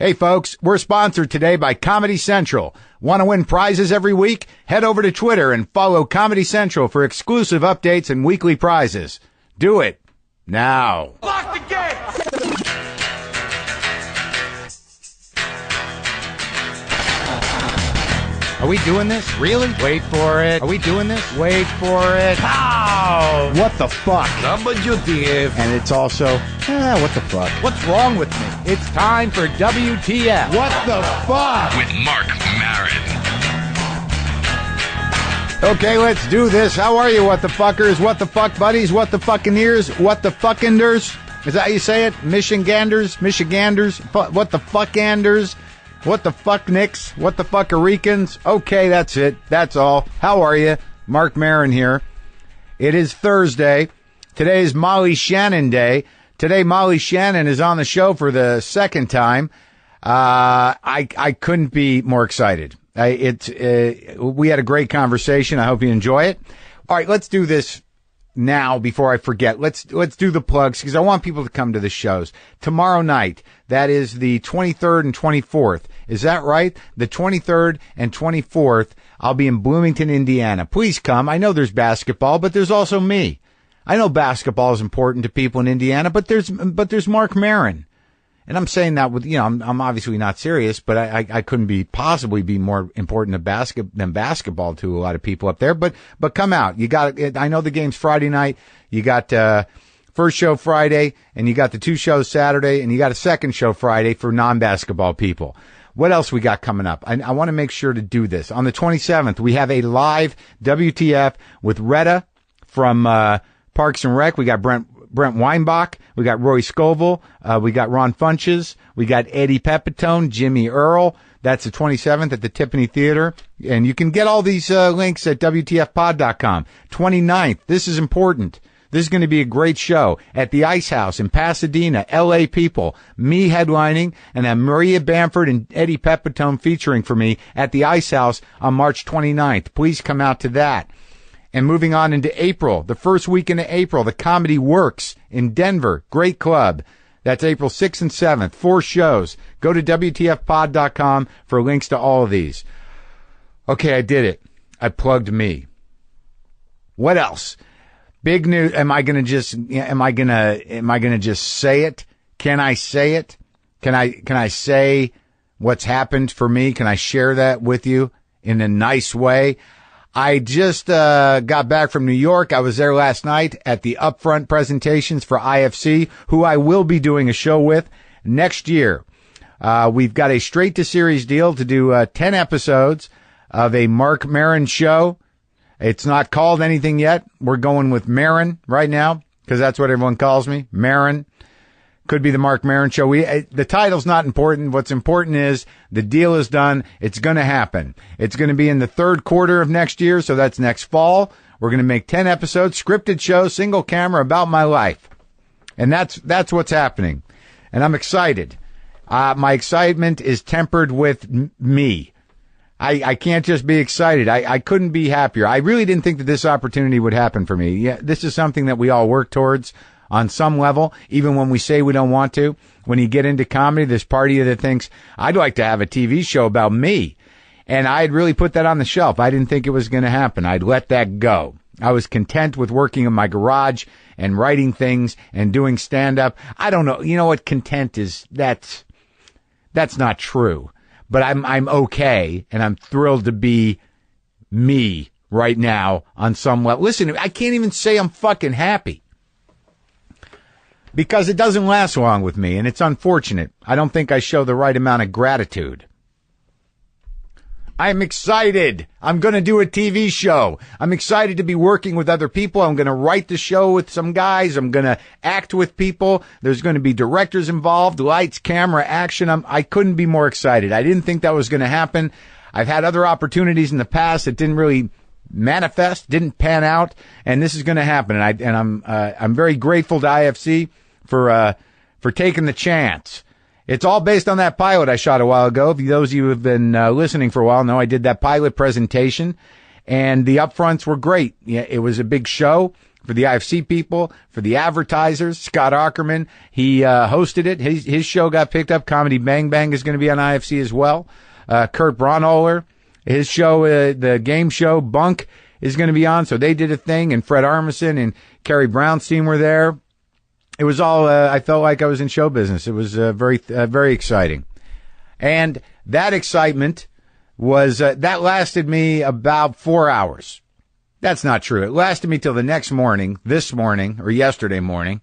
Hey folks, we're sponsored today by Comedy Central. Want to win prizes every week? Head over to Twitter and follow Comedy Central for exclusive updates and weekly prizes. Do it now. Lock the gate! Are we doing this? Really? Wait for it. Are we doing this? Wait for it. Pow! What the fuck? WTF. And it's also, what the fuck? What's wrong with me? It's time for WTF. What the fuck? With Marc Maron. Okay, let's do this. How are you, what the fuckers? What the fuck buddies? What the fucking ears? What the fuckinders? Is that how you say it? Michiganders? What the fuckanders? What the fuck nicks? What the fuckaricans? Okay, that's it. That's all. How are you? Marc Maron here. It is Thursday. Today is Molly Shannon Day. Today, Molly Shannon is on the show for the second time. I couldn't be more excited. We had a great conversation. I hope you enjoy it. All right, let's do this now before I forget. Let's do the plugs because I want people to come to the shows. Tomorrow night, that is the 23rd and 24th. Is that right? The 23rd and 24th, I'll be in Bloomington, Indiana. Please come. I know there's basketball, but there's also me. I know basketball is important to people in Indiana, but there's Marc Maron. And I'm saying that with, I'm obviously not serious, but I couldn't possibly be more important than basketball to a lot of people up there. But come out. I know the game's Friday night. You got, first show Friday and you got the two shows Saturday and you got a second show Friday for non-basketball people. What else we got coming up? I want to make sure to do this. On the 27th, we have a live WTF with Retta from, Parks and Rec. We got Brent Weinbach, we got Roy Scovel, we got Ron Funches, we got Eddie Pepitone, Jimmy Earl. That's the 27th at the Tiffany Theater. And you can get all these links at WTFpod.com. 29th, this is important. This is going to be a great show at the Ice House in Pasadena, LA people. Me headlining and then Maria Bamford and Eddie Pepitone featuring for me at the Ice House on March 29th. Please come out to that. And moving on into April, the first weekend of April, the Comedy Works in Denver. Great club. That's April 6th and 7th. 4 shows. Go to WTFpod.com for links to all of these. Okay, I did it. I plugged me. What else? Big news. Am I gonna just say it? Can I say it? Can I say what's happened for me? Can I share that with you in a nice way? I just got back from New York. I was there last night at the upfront presentations for IFC, who I will be doing a show with next year. We've got a straight-to-series deal to do 10 episodes of a Marc Maron show. It's not called anything yet. We're going with Maron right now because that's what everyone calls me, Maron. Could be the Marc Maron show. The title's not important. What's important is the deal is done. It's going to happen. It's going to be in the third quarter of next year, so that's next fall. We're going to make 10 episodes, scripted show, single camera about my life. And that's what's happening. And I'm excited. My excitement is tempered with me. I can't just be excited. I couldn't be happier. I really didn't think that this opportunity would happen for me. Yeah, this is something that we all work towards on some level, even when we say we don't want to. When you get into comedy, there's part of you that thinks, I'd like to have a TV show about me. And I'd really put that on the shelf. I didn't think it was going to happen. I'd let that go. I was content with working in my garage and writing things and doing stand-up. I don't know. You know what content is? That's not true. But I'm okay, and I'm thrilled to be me right now on some level. Listen, I can't even say I'm fucking happy. Because it doesn't last long with me, and it's unfortunate. I don't think I show the right amount of gratitude. I'm excited. I'm going to do a TV show. I'm excited to be working with other people. I'm going to write the show with some guys. I'm going to act with people. There's going to be directors involved, lights, camera, action. I couldn't be more excited. I didn't think that was going to happen. I've had other opportunities in the past that didn't really manifest, didn't pan out, and this is going to happen. And I'm very grateful to IFC for taking the chance. It's all based on that pilot I shot a while ago. Those of you who have been listening for a while know I did that pilot presentation, and the upfronts were great. Yeah, it was a big show. for the IFC people, for the advertisers. Scott Ackerman, he hosted it. His show got picked up. Comedy Bang Bang is going to be on IFC as well. Kurt Braunohler, his show, the game show Bunk, is going to be on. So they did a thing, and Fred Armisen and Carrie Brownstein were there. It was all, I felt like I was in show business. It was very exciting. And that excitement was, that lasted me about 4 hours. That's not true. It lasted me till the next morning, this morning, or yesterday morning,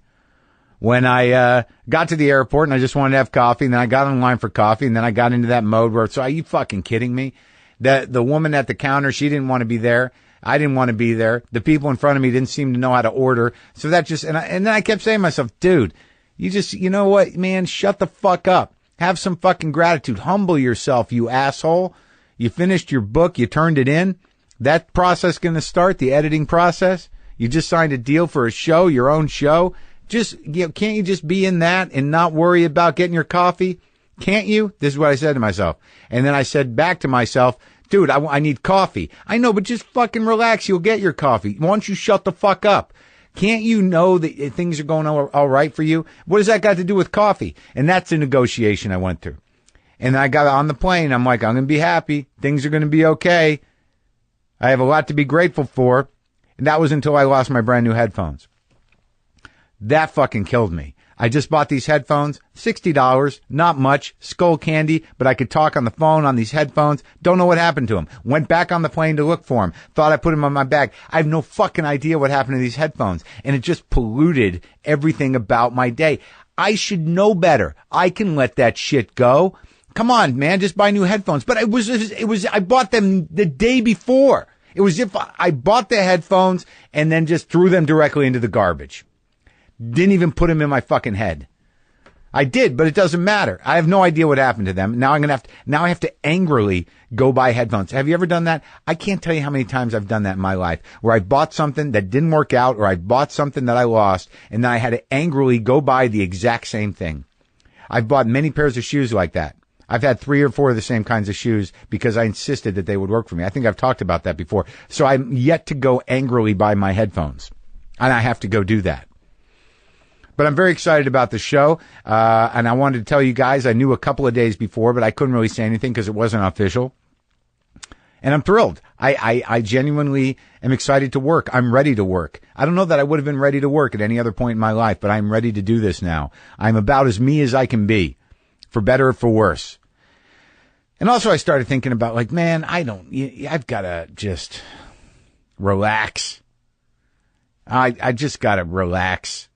when I got to the airport and I just wanted to have coffee, and then I got in line for coffee, and then I got into that mode where, so are you fucking kidding me? The woman at the counter, she didn't want to be there. I didn't want to be there. The people in front of me didn't seem to know how to order. So that just, and then I kept saying to myself, dude, you know what, man, shut the fuck up. Have some fucking gratitude. Humble yourself, you asshole. You finished your book. You turned it in. That process going to start, the editing process. You just signed a deal for a show, your own show. Just, can't you just be in that and not worry about getting your coffee? Can't you? This is what I said to myself. And then I said back to myself, dude, I need coffee. I know, but just fucking relax. You'll get your coffee. Why don't you shut the fuck up? Can't you know that things are going all right for you? What does that got to do with coffee? And that's a negotiation I went through. And I got on the plane. I'm like, I'm going to be happy. Things are going to be okay. I have a lot to be grateful for. And that was until I lost my brand new headphones. That fucking killed me. I just bought these headphones, $60, not much, skull candy, but I could talk on the phone on these headphones. Don't know what happened to them. Went back on the plane to look for them. Thought I put them on my bag. I have no fucking idea what happened to these headphones. And it just polluted everything about my day. I should know better. I can let that shit go. Come on, man, just buy new headphones. But I bought them the day before. It was if I bought the headphones and then just threw them directly into the garbage. Didn't even put them in my fucking head. I did, but it doesn't matter. I have no idea what happened to them. Now I have to angrily go buy headphones. Have you ever done that? I can't tell you how many times I've done that in my life, where I bought something that didn't work out, or I bought something that I lost, and then I had to angrily go buy the exact same thing. I've bought many pairs of shoes like that. I've had 3 or 4 of the same kinds of shoes because I insisted that they would work for me. I think I've talked about that before. So I'm yet to go angrily buy my headphones, and I have to go do that. But I'm very excited about the show, and I wanted to tell you guys, I knew a couple of days before, but I couldn't really say anything because it wasn't official. And I'm thrilled. I genuinely am excited to work. I'm ready to work. I don't know that I would have been ready to work at any other point in my life, but I'm ready to do this now. I'm about as me as I can be, for better or for worse. And also I started thinking about, like, man, I've got to just relax. I just got to relax.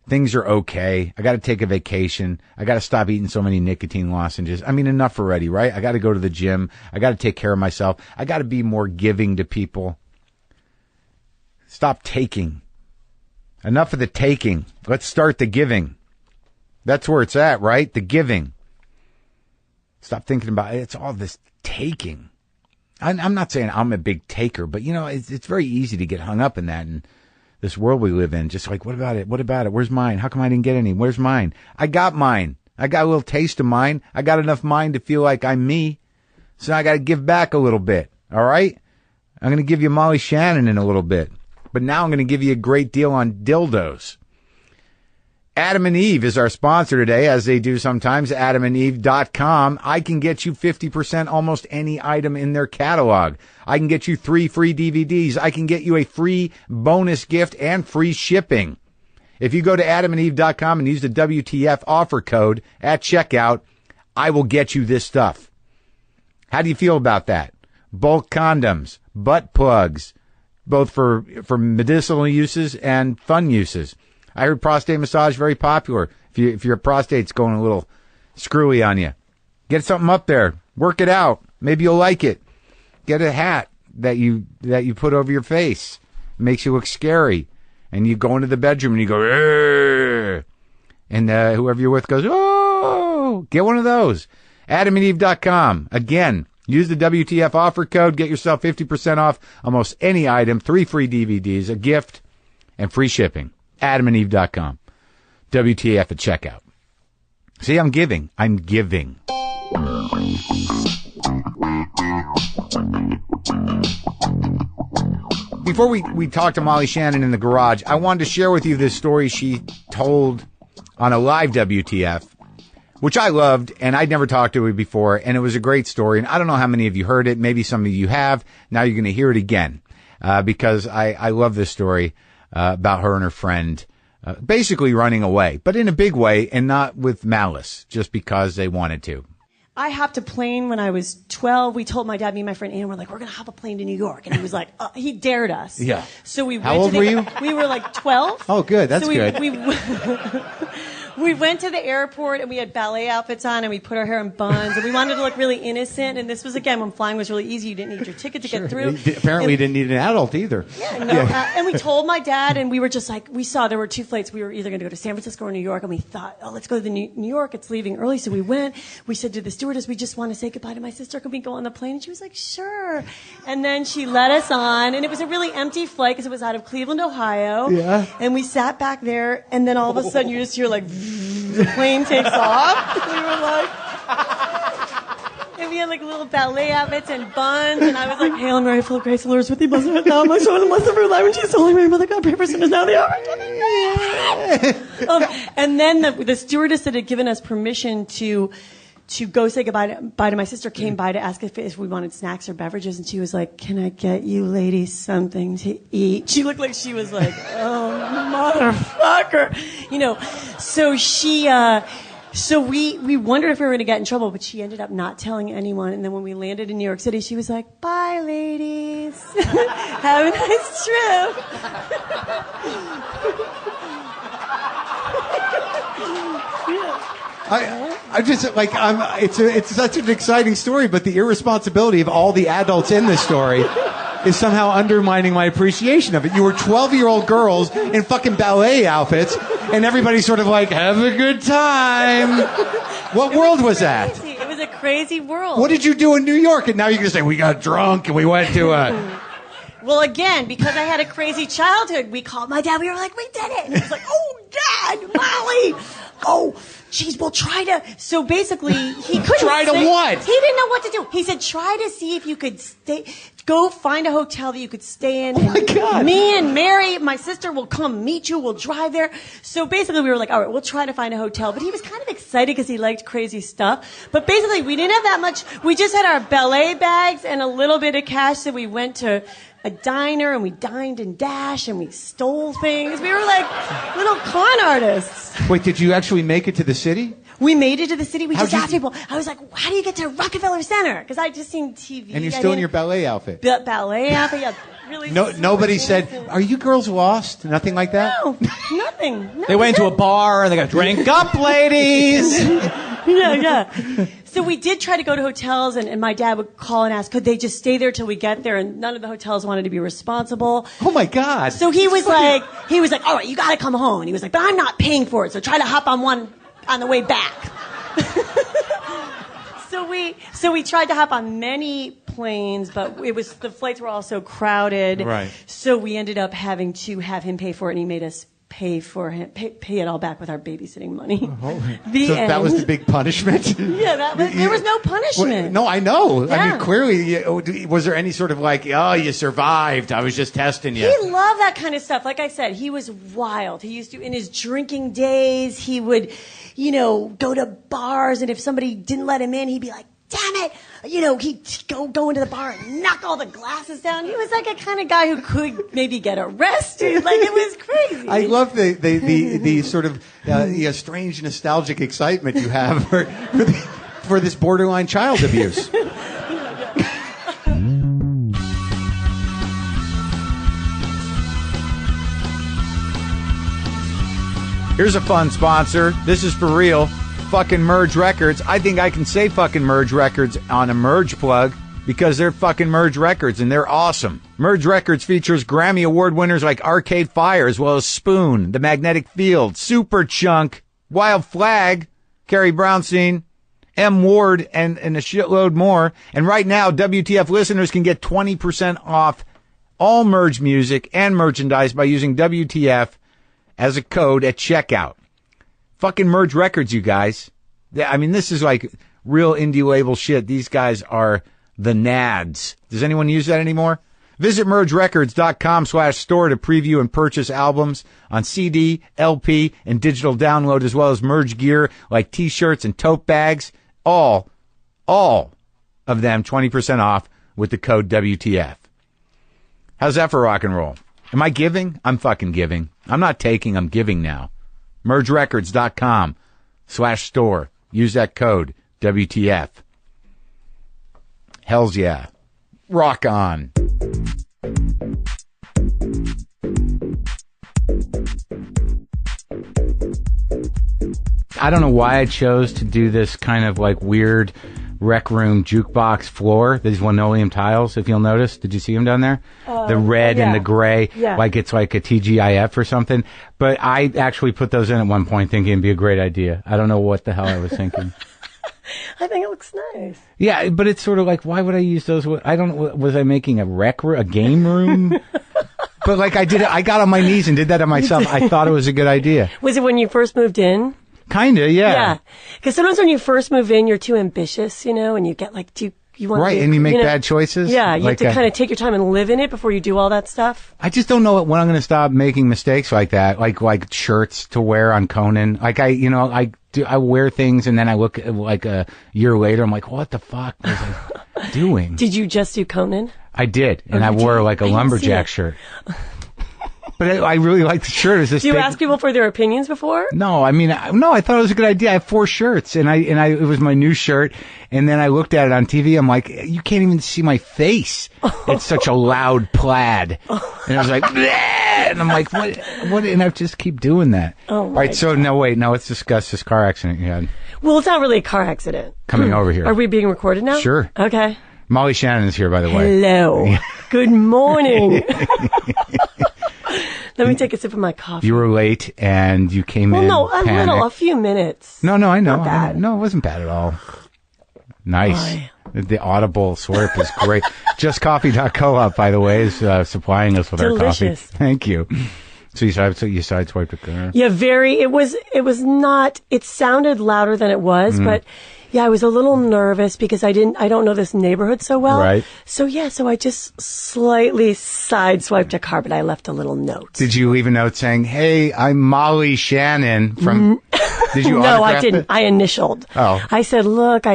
Things are okay. I got to take a vacation. I got to stop eating so many nicotine lozenges. I mean, enough already, right? I got to go to the gym. I got to take care of myself. I got to be more giving to people. Stop taking. Enough of the taking. Let's start the giving. That's where it's at, right? The giving. Stop thinking about it. It's all this taking. I'm not saying I'm a big taker, but, it's very easy to get hung up in that. And this world we live in, just like, what about it? What about it? Where's mine? How come I didn't get any? Where's mine? I got mine. I got a little taste of mine. I got enough mine to feel like I'm me. So I got to give back a little bit. All right? I'm going to give you Molly Shannon in a little bit. But now I'm going to give you a great deal on dildos. Adam and Eve is our sponsor today, as they do sometimes, adamandeve.com. I can get you 50% almost any item in their catalog. I can get you 3 free DVDs. I can get you a free bonus gift and free shipping. If you go to adamandeve.com and use the WTF offer code at checkout, I will get you this stuff. How do you feel about that? Bulk condoms, butt plugs, both for medicinal uses and fun uses. I heard prostate massage very popular. If your prostate's going a little screwy on you, get something up there. Work it out. Maybe you'll like it. Get a hat that you put over your face. It makes you look scary. And you go into the bedroom and you go, "Arr!" And whoever you're with goes, "Oh!" Get one of those. AdamandEve.com. Again, use the WTF offer code. Get yourself 50% off almost any item. 3 free DVDs, a gift, and free shipping. AdamandEve.com. WTF at checkout. See, I'm giving. I'm giving. before we talk to Molly Shannon in the garage, I wanted to share with you this story she told on a live WTF, which I loved, and I'd never talked to her before, and it was a great story. And I don't know how many of you heard it. Maybe some of you have. Now you're going to hear it again, because I love this story about her and her friend basically running away, but in a big way and not with malice, just because they wanted to. I hopped a plane when I was 12. We told my dad, me and my friend Ann, we're like, we're going to hop a plane to New York. And he was like, he dared us. Yeah. So we went How old were you? We were like 12. Oh, good. That's good. We went to the airport and we had ballet outfits on and we put our hair in buns and we wanted to look really innocent. And this was, again, when flying was really easy. You didn't need your ticket to get through. Apparently you didn't need an adult either. And we told my dad, and we were just like, we saw there were two flights. We were either going to go to San Francisco or New York. And we thought, oh, let's go to New York. It's leaving early. So we went. We said to the stewardess, we just want to say goodbye to my sister. Can we go on the plane? And she was like, sure. And then she let us on. And it was a really empty flight because it was out of Cleveland, Ohio. Yeah. And we sat back there. And then all of a sudden you just hear like, the plane takes off. We were like, and we had like little ballet outfits and buns, and I was like, Hail Mary, full of grace, the Lord is with thee, blessed art thou amongst women, and blessed is the fruit of thy womb, Jesus, Holy Mary, Mother of God, pray for us sinners now, and the hour of our death. And then the stewardess that had given us permission to go say goodbye to my sister came by to ask if we wanted snacks or beverages, and she was like, can I get you ladies something to eat? She looked like she was like, oh, motherfucker. So we wondered if we were going to get in trouble, but she ended up not telling anyone. And then when we landed in New York City, she was like, bye, ladies. Have a nice trip. I just like it's such an exciting story, but the irresponsibility of all the adults in this story is somehow undermining my appreciation of it. You were 12-year-old girls in fucking ballet outfits, and everybody's sort of like, have a good time. What world was that? It was a crazy world. What did you do in New York? And now you're going to say, we got drunk and we went to a... Well, again, because I had a crazy childhood, we called my dad. We were like, we did it. And he was like, oh, Dad, Molly. Oh, geez, we'll try to. So basically, he couldn't. Try to what? He didn't know what to do. He said, try to see if you could go find a hotel that you could stay in. Oh, my God. Me and Mary, my sister, will come meet you. We'll drive there. So basically, we were like, all right, we'll try to find a hotel. But he was kind of excited because he liked crazy stuff. But basically, we didn't have that much. We just had our ballet bags and a little bit of cash, so we went to a diner and we dined and dashed and we stole things. We were like little con artists. Wait, did you actually make it to the city? We made it to the city. We How'd just asked people. I was like, how do you get to Rockefeller Center? Because I just seen TV. And you're still in your ballet outfit. Ballet outfit, yeah. Really. Nobody said, are you girls lost? Nothing like that? No, nothing. They went to a bar and they got drink up, ladies. Yeah. So we did try to go to hotels, and my dad would call and ask, could they just stay there till we get there? And none of the hotels wanted to be responsible. Oh my God. So he was like, all right, you got to come home. And he was like, but I'm not paying for it, so try to hop on one on the way back. So we tried to hop on many planes, but the flights were all so crowded. Right. So we ended up having to have him pay for it, and he made us pay it all back with our babysitting money. So that was the big punishment? Yeah, there was no punishment. No, I know. Yeah. I mean, clearly, was there any sort of like, oh, you survived, I was just testing you? He loved that kind of stuff. Like I said, he was wild. He used to, in his drinking days, he would, go to bars, and if somebody didn't let him in, he'd be like, damn it. He'd go into the bar and knock all the glasses down. He was like a kind of guy who could maybe get arrested. Like, it was crazy. I love the sort of strange nostalgic excitement you have for this borderline child abuse. Here's a fun sponsor. This is for real. Fucking Merge Records. I think I can say fucking Merge Records on a Merge plug because they're fucking Merge Records and they're awesome. Merge Records features Grammy Award winners like Arcade Fire as well as Spoon, The Magnetic Field, Super Chunk, Wild Flag, Carrie Brownstein, M. Ward, and a shitload more. And right now, WTF listeners can get 20% off all Merge music and merchandise by using WTF as a code at checkout. Fucking Merge Records, you guys. I mean, this is like real indie label shit. These guys are the nads. Does anyone use that anymore? Visit mergerecords.com/store to preview and purchase albums on CD, LP, and digital download, as well as Merge gear like t-shirts and tote bags. All of them 20% off with the code WTF. How's that for rock and roll? Am I giving? I'm fucking giving. I'm not taking, I'm giving now. mergerecords.com/store. Use that code WTF. Hells yeah. Rock on. I don't know why I chose to do this kind of like weird rec room jukebox floor. These linoleum tiles, if you'll notice. Did you see them down there? The red and the gray, like it's like a TGIF or something. But I actually put those in at one point thinking it'd be a great idea. I don't know what the hell I was thinking. I think it looks nice. Yeah, but it's sort of like, why would I use those? I don't know. Was I making a game room? But like I got on my knees and did that on myself. I thought it was a good idea. Was it when you first moved in? Kinda, yeah. Yeah. Because sometimes when you first move in, you're too ambitious, and you get like, you want right, and you make bad choices. Yeah, you like have to kind of take your time and live in it before you do all that stuff. I just don't know when I'm going to stop making mistakes like that, like shirts to wear on Conan. Like I wear things and then I look like a year later, I'm like, what the fuck was I doing? Did you just do Conan? I did, and I wore like a lumberjack shirt. But I really like the shirt. Is this? Do you ask people for their opinions before? No, I mean, no. I thought it was a good idea. I have 4 shirts, and it was my new shirt. And then I looked at it on TV. I'm like, you can't even see my face. It's such a loud plaid. And I was like, bleh! And I'm like, what? And I just keep doing that. Oh, all right. So no, let's discuss this car accident you had. Well, it's not really a car accident. Coming over here. Are we being recorded now? Sure. Okay. Molly Shannon is here, by the way. Hello. Good morning. Let me take a sip of my coffee. You were late and you came in. Well, no, a few minutes. No, I know. Not bad. No, it wasn't bad at all. Nice. The audible slurp is great. JustCoffee.coop, by the way, is supplying us with Delicious. our coffee. Thank you. So you sideswiped the car. Yeah, it was not, it sounded louder than it was, but yeah, I was a little nervous because I don't know this neighborhood so well. Right. So I just slightly sideswiped a car, but I left a little note. Did you leave a note saying, hey, I'm Molly Shannon from... Did you No, I autograph didn't. it? I initialed. Oh. I said, look,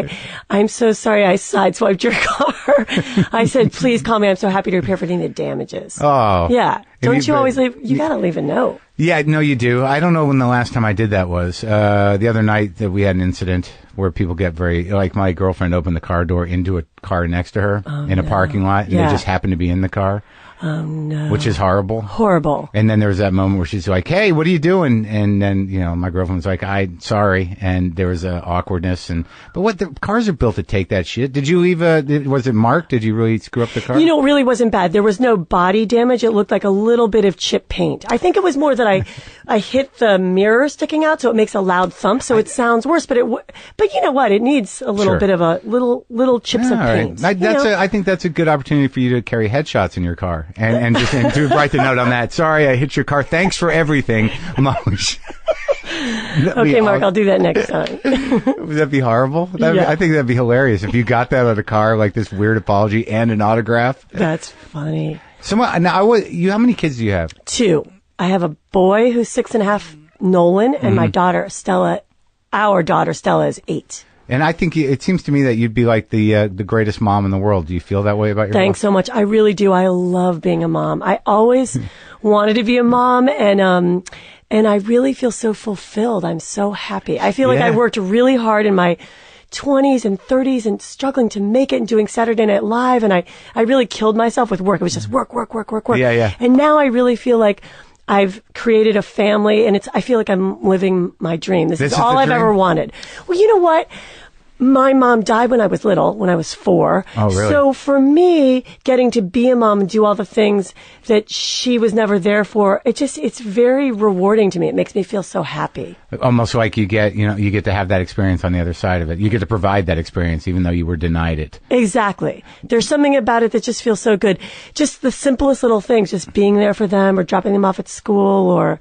I'm so sorry I sideswiped your car. I said, please call me. I'm so happy to repair for any of the damages. Oh. Yeah. Don't you always leave? You got to leave a note. Yeah, no, you do. I don't know when the last time I did that was. The other night that we had an incident where people get very, like my girlfriend opened the car door into a car next to her in a parking lot, and they just happened to be in the car. Oh, no. Which is horrible. Horrible. And then there was that moment where she's like, hey, what are you doing? And then, my girlfriend was like, I'm sorry. And there was a awkwardness. But the cars are built to take that shit. Did you leave was it Marc? Did you really screw up the car? It really wasn't bad. There was no body damage. It looked like a little bit of chip paint. I think it was more that I hit the mirror sticking out, so it makes a loud thump, so it sounds worse. But you know what? It needs a little bit of a little chips of paint. Right. I think that's a good opportunity for you to carry headshots in your car. And to write the note on that. Sorry, I hit your car. Thanks for everything. Okay, Marc, I'll do that next time. Would that be horrible? Yeah. I think that'd be hilarious if you got that out of a car, like this weird apology and an autograph. That's funny. How many kids do you have? 2. I have a boy who's 6.5, Nolan, and my daughter, Stella. Our daughter, Stella, is 8. And I think it seems to me that you'd be like the greatest mom in the world. Do you feel that way about yourself? Thanks so much. I really do. I love being a mom. I always wanted to be a mom, and I really feel so fulfilled. I'm so happy. I feel like I worked really hard in my 20s and 30s and struggling to make it and doing Saturday Night Live, and I really killed myself with work. It was just work. Yeah. And now I really feel like I've created a family, and I feel like I'm living my dream. This is all I've ever wanted. Well, you know what? My mom died when I was little, when I was 4. Oh, really? So for me, getting to be a mom and do all the things that she was never there for, it's very rewarding to me. It makes me feel so happy. Almost like you get to have that experience on the other side of it. You get to provide that experience even though you were denied it. Exactly. There's something about it that just feels so good. Just the simplest little things, just being there for them or dropping them off at school or,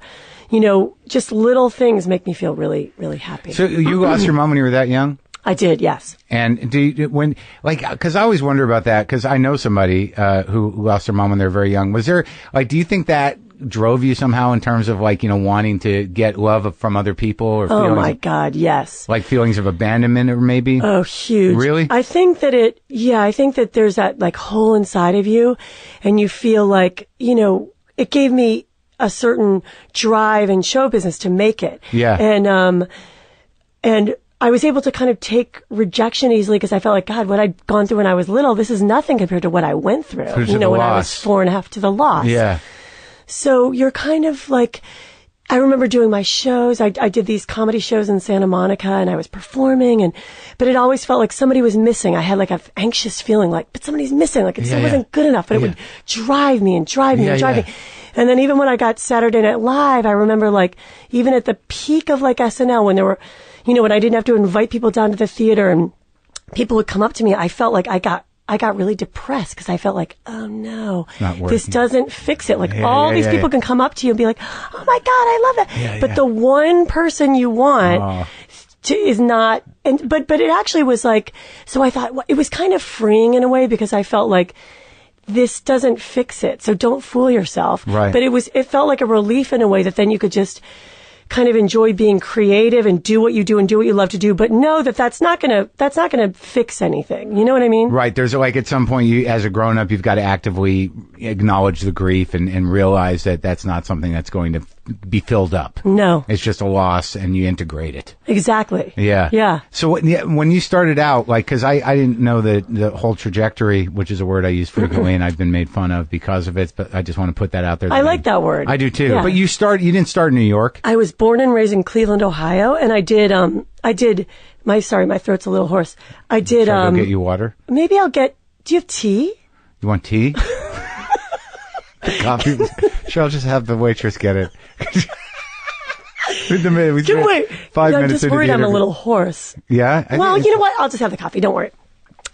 just little things make me feel really, really happy. So you lost your mom when you were that young? I did, yes. And because I always wonder about that, because I know somebody who lost their mom when they were very young. Was there, do you think that drove you somehow in terms of wanting to get love from other people, or Oh my God, yes. like feelings of abandonment, or maybe? Oh, huge. Really? I think that I think that there's that hole inside of you, and you feel like, it gave me a certain drive in show business to make it. Yeah. And I was able to kind of take rejection easily because I felt like, God, what I'd gone through when I was little, this is nothing compared to what I went through, when I was 4.5 to the loss. Yeah. So you're kind of I remember doing my shows. I did these comedy shows in Santa Monica, and I was performing, but it always felt like somebody was missing. I had an anxious feeling but somebody's missing, it still wasn't good enough, but it would drive me and drive me and drive me. And then even when I got Saturday Night Live, I remember even at the peak of SNL, when there were, when I didn't have to invite people down to the theater and people would come up to me, I felt like I got really depressed because I felt like, oh no, this doesn't fix it. All these people can come up to you and be like, oh my God, I love that. But the one person you want is not, but it actually was so I thought it was kind of freeing in a way, because I felt like this doesn't fix it. So don't fool yourself. Right. But it felt like a relief in a way that then you could just kind of enjoy being creative and do what you do and do what you love to do, but know that that's not gonna fix anything. You know what I mean? Right. There's at some point, as a grown up, you've got to actively acknowledge the grief and realize that that's not something that's going to be filled up. No. It's just a loss, and you integrate it. Exactly. Yeah. Yeah. So when you started out, because I didn't know the whole trajectory, which is a word I use frequently, and I've been made fun of because of it, but I just want to put that out there. I like that word. I do too. Yeah. But you didn't start in New York. I was born and raised in Cleveland, Ohio, and I did my throat's a little hoarse. I did, Should I go get you water? Maybe do you have tea? You want tea? Coffee? Sure, I'll just have the waitress get it. Wait. 5 minutes. I'm just worried I'm a little hoarse. Yeah? Well, you know what? I'll just have the coffee. Don't worry.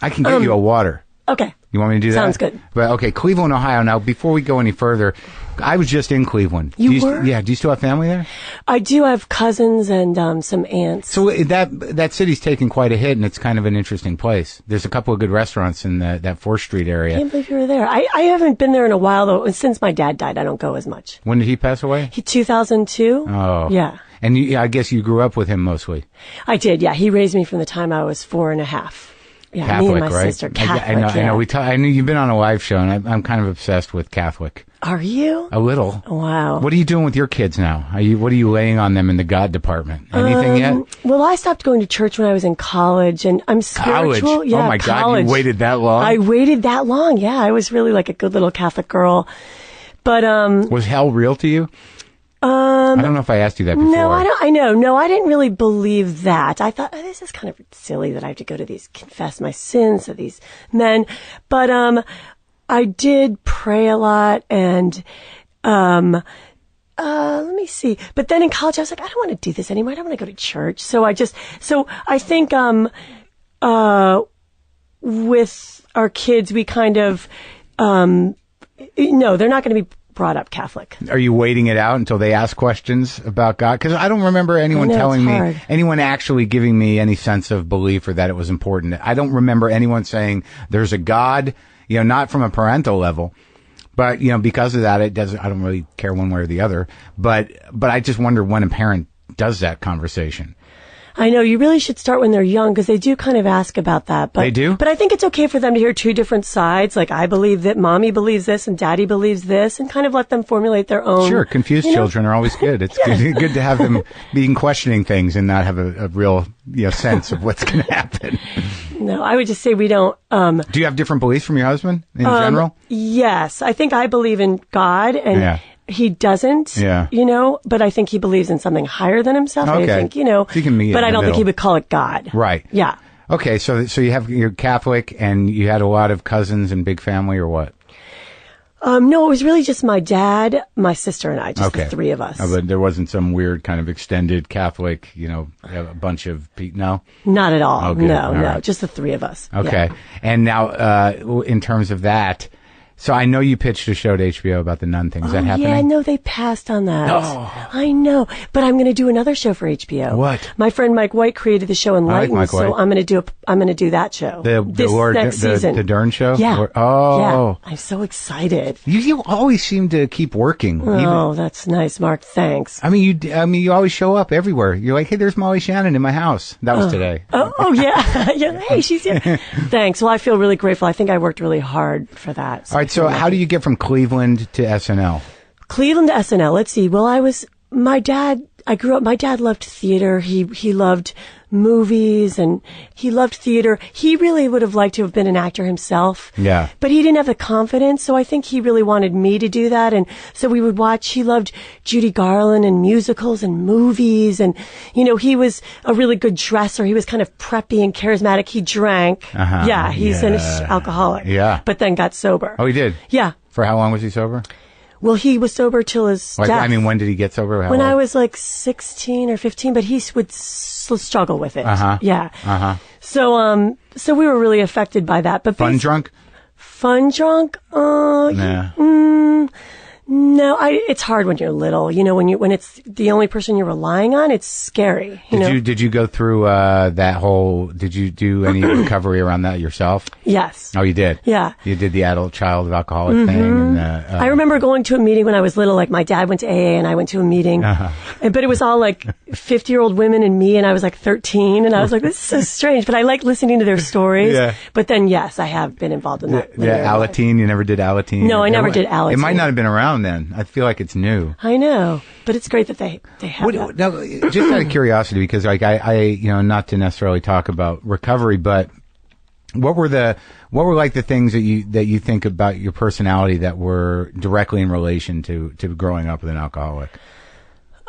I can get you a water. Okay. You want me to do that? Sounds good. But okay, Cleveland, Ohio. Now, before we go any further, I was just in Cleveland. You were? Yeah. Do you still have family there? I do have cousins and some aunts. So that city's taken quite a hit, and it's kind of an interesting place. There's a couple of good restaurants in that 4th Street area. I can't believe you were there. I haven't been there in a while, though. Since my dad died, I don't go as much. When did he pass away? 2002. Oh. Yeah. And I guess you grew up with him mostly. I did, yeah. He raised me from the time I was 4.5. Yeah, Catholic, me and my right? sister, Catholic. I know. I knew you've been on a live show, and I'm kind of obsessed with Catholic. Are you? A little. Wow. What are you doing with your kids now? What are you laying on them in the God department? Anything yet? Well, I stopped going to church when I was in college, and I'm spiritual. College? Yeah, oh my college. God, you waited that long? I waited that long. Yeah, I was really a good little Catholic girl. But was hell real to you? I don't know if I asked you that before. No, I know. No, I didn't really believe that. I thought, this is kind of silly that I have to go to confess my sins to these men. But, I did pray a lot, and, let me see. But then in college, I was like, I don't want to do this anymore. I don't want to go to church. So I think, with our kids, we kind of, no, they're not going to be brought up Catholic. Are you waiting it out until they ask questions about God? Because I don't remember anyone telling me, anyone actually giving me any sense of belief or that it was important. I don't remember anyone saying there's a God, not from a parental level, but, because of that, I don't really care one way or the other. But I just wonder when a parent does that conversation. I know, you really should start when they're young, because they do kind of ask about that. But, they do? But I think it's okay for them to hear two different sides. I believe that mommy believes this and daddy believes this, and kind of let them formulate their own. Sure, confused children are always good. It's good to have them being questioning things and not have a real sense of what's going to happen. No, I would just say we don't. Do you have different beliefs from your husband in general? Yes, I think I believe in God, and yeah. He doesn't, but I think he believes in something higher than himself. Okay. I think, so you can meet but in I don't the think he middle. would call it God. Right. Yeah. Okay, so you're Catholic, and you had a lot of cousins and big family, or what? No, it was really just my dad, my sister, and I, just the three of us. Oh, but there wasn't some weird kind of extended Catholic, a bunch of people, no? Not at all. Okay. No, All right. just the three of us. Okay. Yeah. And now, in terms of that, So I know you pitched a show to HBO about the nun thing. Is that happening? Yeah, no, they passed on that. Oh. I know, but I'm going to do another show for HBO. What? My friend Mike White created the show Enlightened, Mike White. so I'm going to do that show. The Lord, next season. The Dern show? Yeah. Oh. Yeah. I'm so excited. You always seem to keep working. Oh, that's nice, Mark. Thanks. I mean, you always show up everywhere. You're like, hey, there's Molly Shannon in my house. That was today. Oh, yeah. Yeah. Hey, she's here. Thanks. Well, I feel really grateful. I think I worked really hard for that. All right. So how do you get from Cleveland to SNL? Cleveland to SNL. Let's see. Well, my dad loved theater. He loved movies and he loved theater. He really would have liked to have been an actor himself. Yeah. But he didn't have the confidence. So I think he really wanted me to do that. And so we would watch, he loved Judy Garland and musicals and movies. And, he was a really good dresser. He was kind of preppy and charismatic. He drank. Uh-huh. Yeah. He's an alcoholic. Yeah. But then got sober. Oh, he did? Yeah. For how long was he sober? Well, he was sober till his death. I mean, when did he get sober? When I was like 16 or 15, but he would struggle with it. Uh-huh. Yeah. Uh-huh. So we were really affected by that. But Fun drunk? Fun drunk? Nah. No, it's hard when you're little. When it's the only person you're relying on, it's scary. Did you go through that whole? Did you do any recovery around that yourself? Yes. Oh, you did. Yeah. You did the adult child alcoholic thing. And, I remember going to a meeting when I was little. Like my dad went to AA and I went to a meeting, but it was all like 50-year-old women and me, and I was like 13, and I was like, this is so strange. But I like listening to their stories. Yeah. But then yes, I have been involved in that. Yeah, Alateen. You never did Alateen. No, I never did Alateen. It might not have been around then. I feel like it's new. I know, but it's great that they have that. Now, just out of curiosity, because like I not to necessarily talk about recovery, but what were like the things that you think about your personality that were directly in relation to growing up with an alcoholic?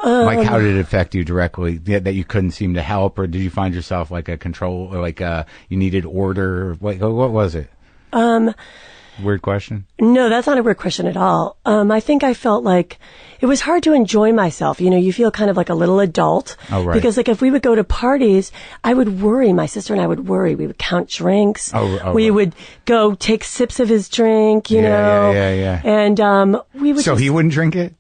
Like how did it affect you directly that you couldn't seem to help, or did you find yourself like a control, or like you needed order? What was it? Weird question? No, that's not a weird question at all. I think I felt like it was hard to enjoy myself. You feel kind of like a little adult. Oh, right. Because like if we would go to parties, I would worry. My sister and I would worry. We would count drinks. We would go take sips of his drink, you know. Yeah. And we would So he wouldn't drink it?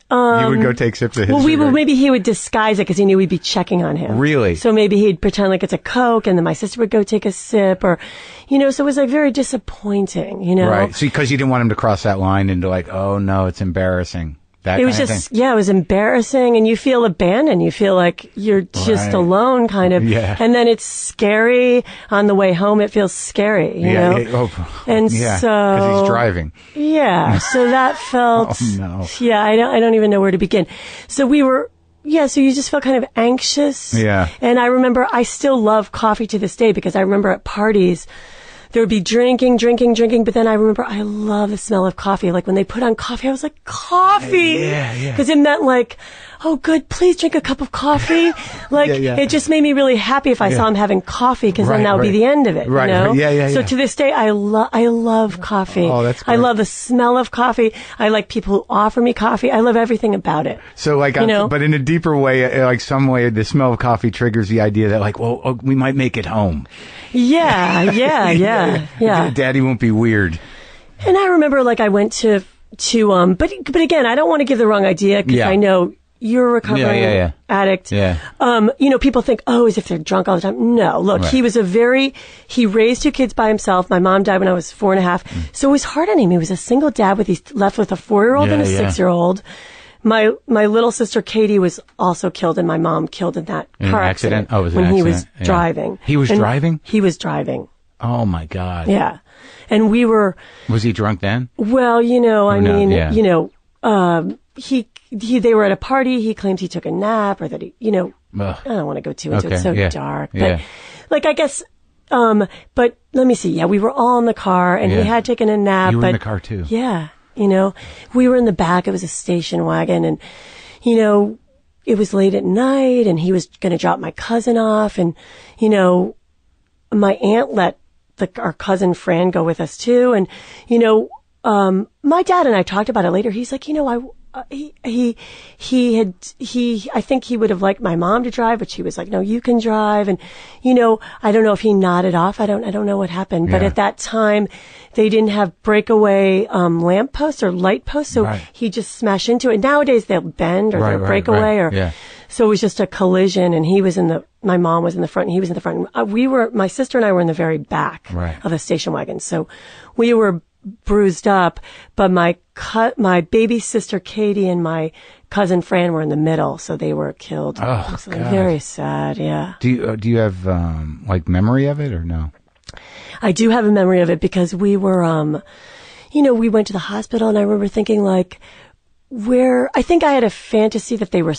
You would go take sips of his Well, maybe he would disguise it because he knew we'd be checking on him. Really? So maybe he'd pretend like it's a Coke, and then my sister would go take a sip, or, so it was like very disappointing, Right. So because you didn't want him to cross that line into like, oh no, it's embarrassing. It was just, it was embarrassing, and you feel abandoned. You feel like you're just alone, kind of. Yeah. And then it's scary. On the way home, it feels scary, you know? And so. Because he's driving. Yeah. So that felt. Oh, no. Yeah, I don't even know where to begin. So we were. Yeah, so you just felt kind of anxious. Yeah. And I remember, I still love coffee to this day, because I remember at parties, there would be drinking, but then I remember I love the smell of coffee. Like when they put on coffee, I was like, coffee! Yeah. Because it meant like, oh good, please drink a cup of coffee. Like, it just made me really happy if I saw him having coffee, because then that would be the end of it, you know? Yeah. So to this day, I love coffee. Oh, that's great. I love the smell of coffee. I like people who offer me coffee. I love everything about it. So like, but in a deeper way, like some way, the smell of coffee triggers the idea that like, well, we might make it home. Yeah. Daddy won't be weird. And I remember, like, I went to but again, I don't want to give the wrong idea, because I know you're a recovering addict. Yeah. People think, as if they're drunk all the time. No, look, he raised 2 kids by himself. My mom died when I was 4.5. So it was hard on him. He was a single dad left with a 4-year-old and a 6-year-old. My little sister Katie was also killed, and my mom killed in that car accident. Oh, was it when an he accident? was driving. He was driving? He was driving. Oh my God. Yeah. And we were. Was he drunk then? Well, they were at a party. He claims he took a nap, or that I don't want to go too into it. It's so dark. But like, I guess, but let me see. Yeah, we were all in the car, and he had taken a nap. You were in the car too. Yeah. We were in the back. It was a station wagon, and, it was late at night, and he was going to drop my cousin off, and, my aunt let our cousin Fran go with us too. And, my dad and I talked about it later. He's like, I think he would have liked my mom to drive, but she was like, no, you can drive. And, I don't know if he nodded off. I don't know what happened. But at that time, they didn't have breakaway, lamp posts or light posts. So he just smashed into it. Nowadays they'll bend or they'll break away or, so it was just a collision and my mom was in the front and he was in the front. My sister and I were in the very back of the station wagon. So we were bruised up, but my baby sister Katie and my cousin Fran were in the middle, so they were killed. Oh, so God. Very sad. Yeah. Do you have memory of it or no? I do have a memory of it because we were, we went to the hospital and I remember thinking I think I had a fantasy that they were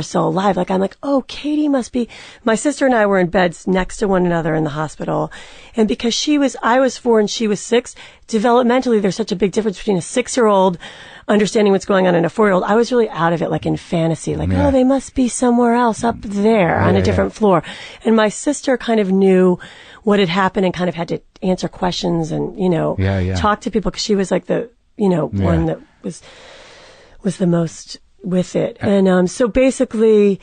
still alive. I'm like, oh, Katie must be. My sister and I were in beds next to one another in the hospital. And because I was 4 and she was 6, developmentally, there's such a big difference between a 6-year-old understanding what's going on and a 4-year-old. I was really out of it, in fantasy. Oh, they must be somewhere else up there on a different floor. And my sister kind of knew what had happened and kind of had to answer questions and, talk to people because she was one that was the most with it. And so basically,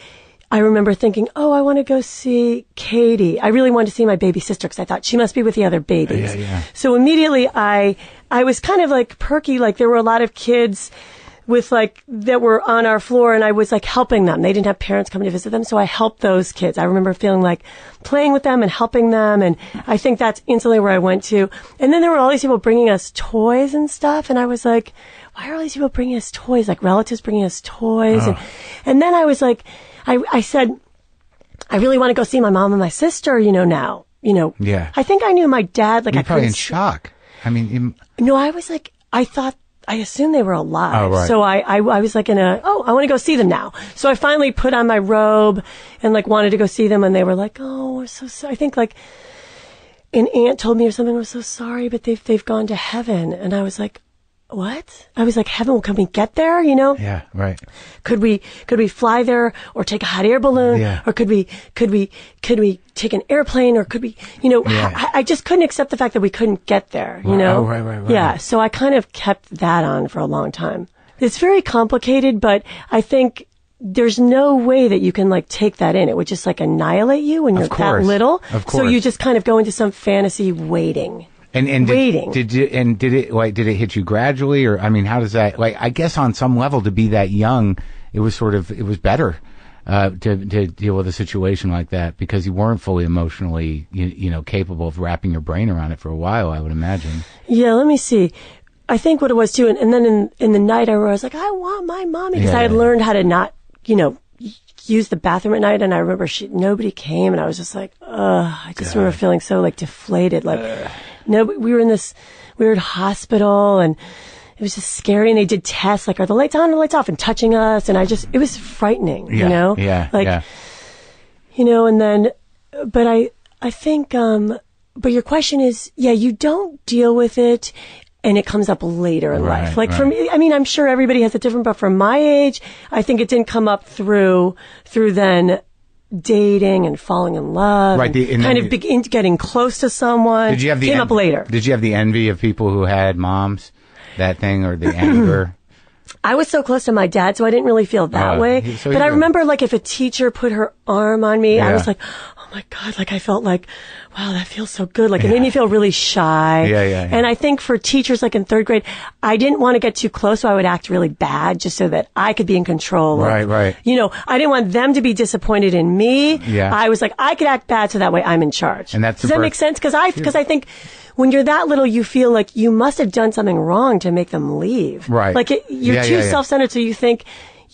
I remember thinking, oh, I want to go see Katie. I really wanted to see my baby sister because I thought she must be with the other babies. So immediately I was kind of perky, there were a lot of kids with that were on our floor and I was helping them. They didn't have parents coming to visit them, so I helped those kids. I remember feeling playing with them and helping them, and I think that's instantly where I went to. And then there were all these people bringing us toys and stuff, and I was like, why are all these people bringing us toys? Relatives bringing us toys. And then I was I said, I really want to go see my mom and my sister, now. I think I knew my dad, You're probably in shock. I mean, no, I was I assumed they were alive. Oh, right. So I was I want to go see them now. So I finally put on my robe and wanted to go see them, and they were oh, we're so sorry. I think an aunt told me or something, we're so sorry, but they've gone to heaven. And I was what? I was heaven, can we get there, Yeah, right. Could we fly there or take a hot air balloon? Yeah. Or could we take an airplane or could we, I just couldn't accept the fact that we couldn't get there, Oh, right. Yeah. So I kind of kept that on for a long time. It's very complicated, but I think there's no way that you can take that in. It would just annihilate you when you're that little. Of course. So you just kind of go into some fantasy waiting. And waiting. Did it hit you gradually, or how does that? I guess on some level, to be that young, it was better to deal with a situation like that because you weren't fully emotionally capable of wrapping your brain around it for a while. I would imagine. Yeah, let me see. I think what it was too, and then in the night I was I want my mommy because I had learned how to not use the bathroom at night, and I remember nobody came, and I was just I just remember feeling so deflated, no, we were in this weird hospital and it was just scary, and they did tests are the lights on or the lights off and touching us, and it was frightening, and then, but I think, but your question is, you don't deal with it and it comes up later in life. For me, I'm sure everybody has it different, but for my age, I think it didn't come up through then dating and falling in love, and getting close to someone. Came up later. Did you have the envy of people who had moms, that thing, or the anger? I was so close to my dad, so I didn't really feel that way. But I remember, if a teacher put her arm on me, I was oh my God, I felt wow, that feels so good. It made me feel really shy. Yeah. And I think for teachers, in 3rd grade, I didn't want to get too close, so I would act really bad just so that I could be in control. Right. I didn't want them to be disappointed in me. Yeah. I was I could act bad so that way I'm in charge. And Does that make sense? Because I think when you're that little, you feel you must have done something wrong to make them leave. Right. You're too self-centered, so you think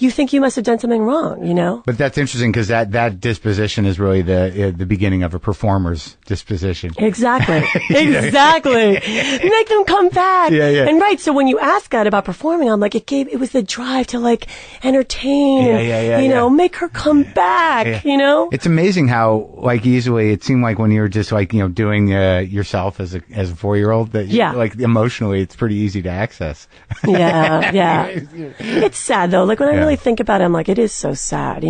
you must have done something wrong, But that's interesting because that disposition is really the beginning of a performer's disposition. Exactly. Exactly. Make them come back. Yeah. And so when you ask that about performing, I'm it was the drive to entertain and, make her come back, It's amazing how easily it seemed when you were just doing yourself as a 4-year-old that emotionally it's pretty easy to access. Yeah. It's sad though. When I really think about it, I'm it is so sad,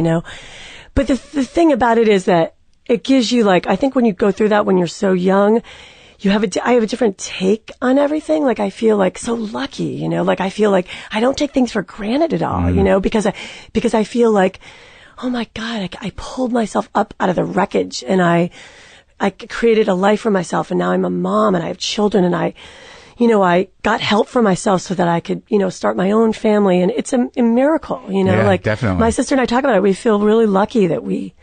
But the thing about it is that it gives you I think when you go through that when you're so young, I have a different take on everything. Like, I feel like so lucky, like I feel like I don't take things for granted at all, because I feel like, oh my God, I pulled myself up out of the wreckage and I created a life for myself, and now I'm a mom and I have children, and I got help for myself so that I could, start my own family, and it's a miracle, Yeah, like definitely. My sister and I talk about it. We feel really lucky that we,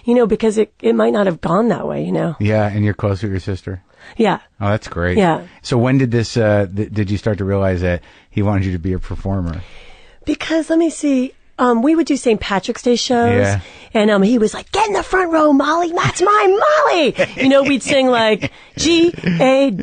because it might not have gone that way, Yeah, and you're close with your sister. Yeah. Oh, that's great. Yeah. So when did this, did you start to realize that he wanted you to be a performer? Because, let me see, we would do St. Patrick's Day shows. Yeah. And he was like, get in the front row, Molly. That's my Molly. We'd sing like Gallagher